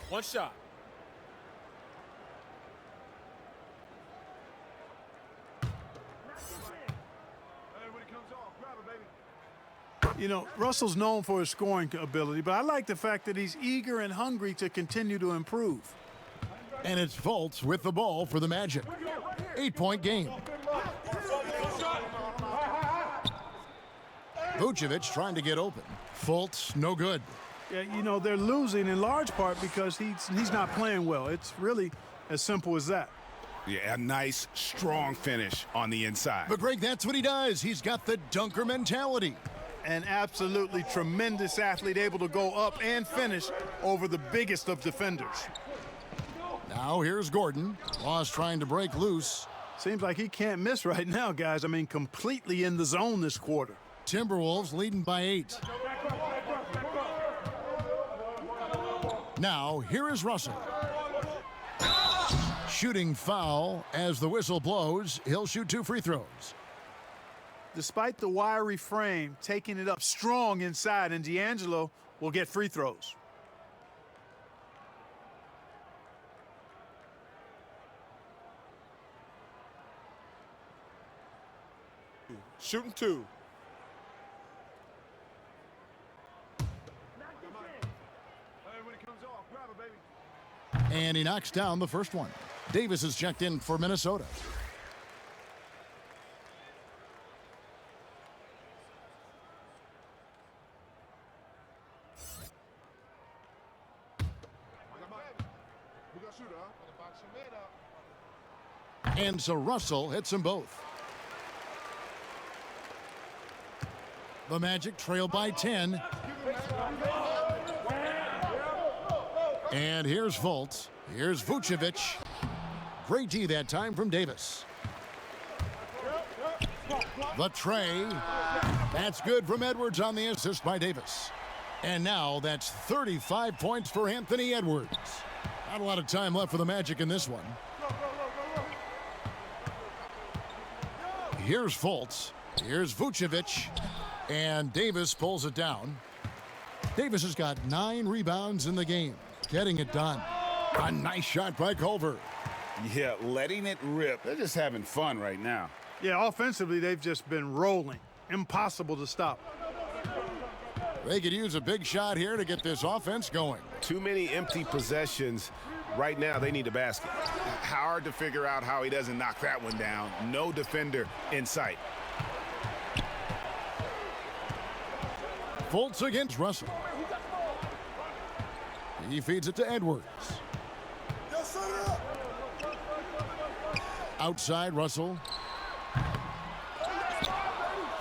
One shot. You know, Russell's known for his scoring ability, but I like the fact that he's eager and hungry to continue to improve. And it's Fultz with the ball for the Magic. 8-point game. Vucevic trying to get open. Fultz, no good. Yeah, you know, they're losing in large part because he's not playing well. It's really as simple as that. Yeah, a nice, strong finish on the inside. But, Greg, that's what he does. He's got the dunker mentality. An absolutely tremendous athlete, able to go up and finish over the biggest of defenders. Now here's Gordon. Ross trying to break loose. Seems like he can't miss right now, guys. I mean, completely in the zone this quarter. Timberwolves leading by 8. Now, here is Russell. Shooting foul as the whistle blows. He'll shoot 2 free throws. Despite the wiry frame, taking it up strong inside, and D'Angelo will get free throws. Shooting 2. And he knocks down the first one. Davis is checked in for Minnesota. And so Russell hits them both. The Magic trail by 10. And here's Fultz. Here's Vucevic. Great D that time from Davis. The tray. That's good from Edwards on the assist by Davis. And now that's 35 points for Anthony Edwards. Not a lot of time left for the Magic in this one. Here's Fultz. Here's Vucevic. And Davis pulls it down. Davis has got 9 rebounds in the game. Getting it done. A nice shot by Culver. Yeah, letting it rip. They're just having fun right now. Yeah, offensively, they've just been rolling. Impossible to stop. They could use a big shot here to get this offense going. Too many empty possessions. Right now, they need a basket. Hard to figure out how he doesn't knock that one down. No defender in sight. Fultz against Russell. He feeds it to Edwards. Outside Russell.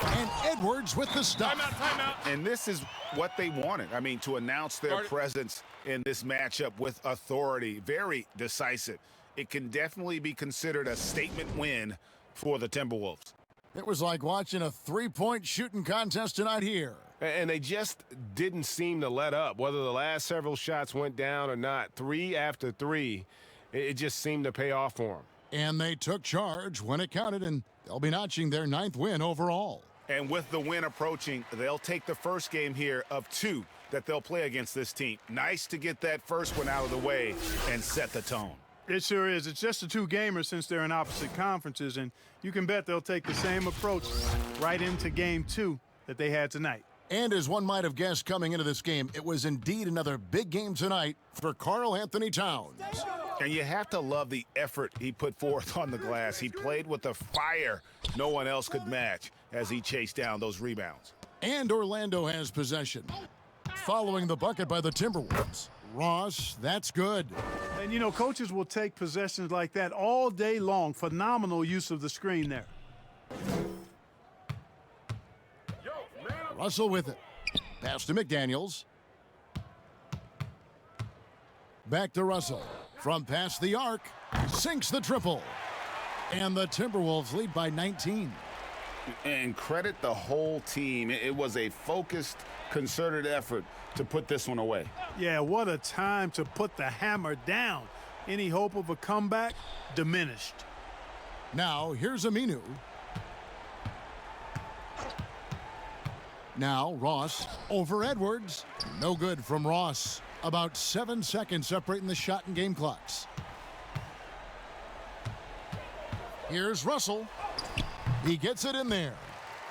And Edwards with the stop. Timeout. And this is what they wanted. I mean, to announce their presence in this matchup with authority. Very decisive. It can definitely be considered a statement win for the Timberwolves. It was like watching a three-point shooting contest tonight here. And they just didn't seem to let up. Whether the last several shots went down or not, 3 after 3, it just seemed to pay off for them. And they took charge when it counted, and they'll be notching their 9th win overall. And with the win approaching, they'll take the first game here of 2 that they'll play against this team. Nice to get that first one out of the way and set the tone. It sure is. It's just a 2-gamer since they're in opposite conferences, and you can bet they'll take the same approach right into game 2 that they had tonight. And as one might have guessed coming into this game, it was indeed another big game tonight for Karl Anthony Towns. And you have to love the effort he put forth on the glass. He played with a fire no one else could match as he chased down those rebounds. And Orlando has possession. Following the bucket by the Timberwolves. Ross, that's good. And, you know, coaches will take possessions like that all day long. Phenomenal use of the screen there. Russell with it. Pass to McDaniels. Back to Russell. From past the arc, sinks the triple. And the Timberwolves lead by 19. And credit the whole team. It was a focused, concerted effort to put this one away. Yeah, what a time to put the hammer down. Any hope of a comeback? Diminished. Now, here's Aminu. Now, Ross over Edwards. No good from Ross. About 7 seconds separating the shot and game clocks. Here's Russell. He gets it in there.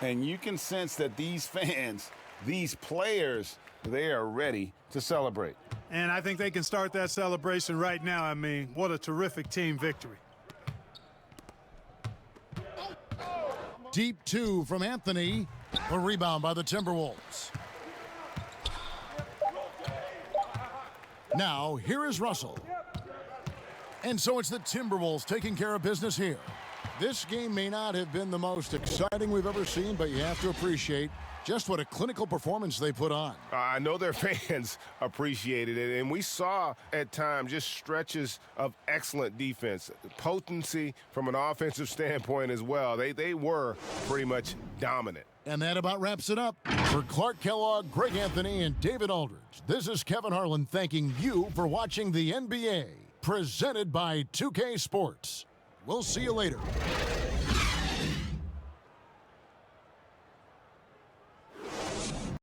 And you can sense that these fans, these players, they are ready to celebrate. And I think they can start that celebration right now. I mean, what a terrific team victory. Deep 2 from Anthony. A rebound by the Timberwolves. Now, here is Russell. And so it's the Timberwolves taking care of business here. This game may not have been the most exciting we've ever seen, but you have to appreciate just what a clinical performance they put on. I know their fans appreciated it, and we saw at times just stretches of excellent defense, potency from an offensive standpoint as well. They were pretty much dominant. And that about wraps it up. For Clark Kellogg, Greg Anthony, and David Aldridge, this is Kevin Harlan thanking you for watching the NBA, presented by 2K Sports. We'll see you later.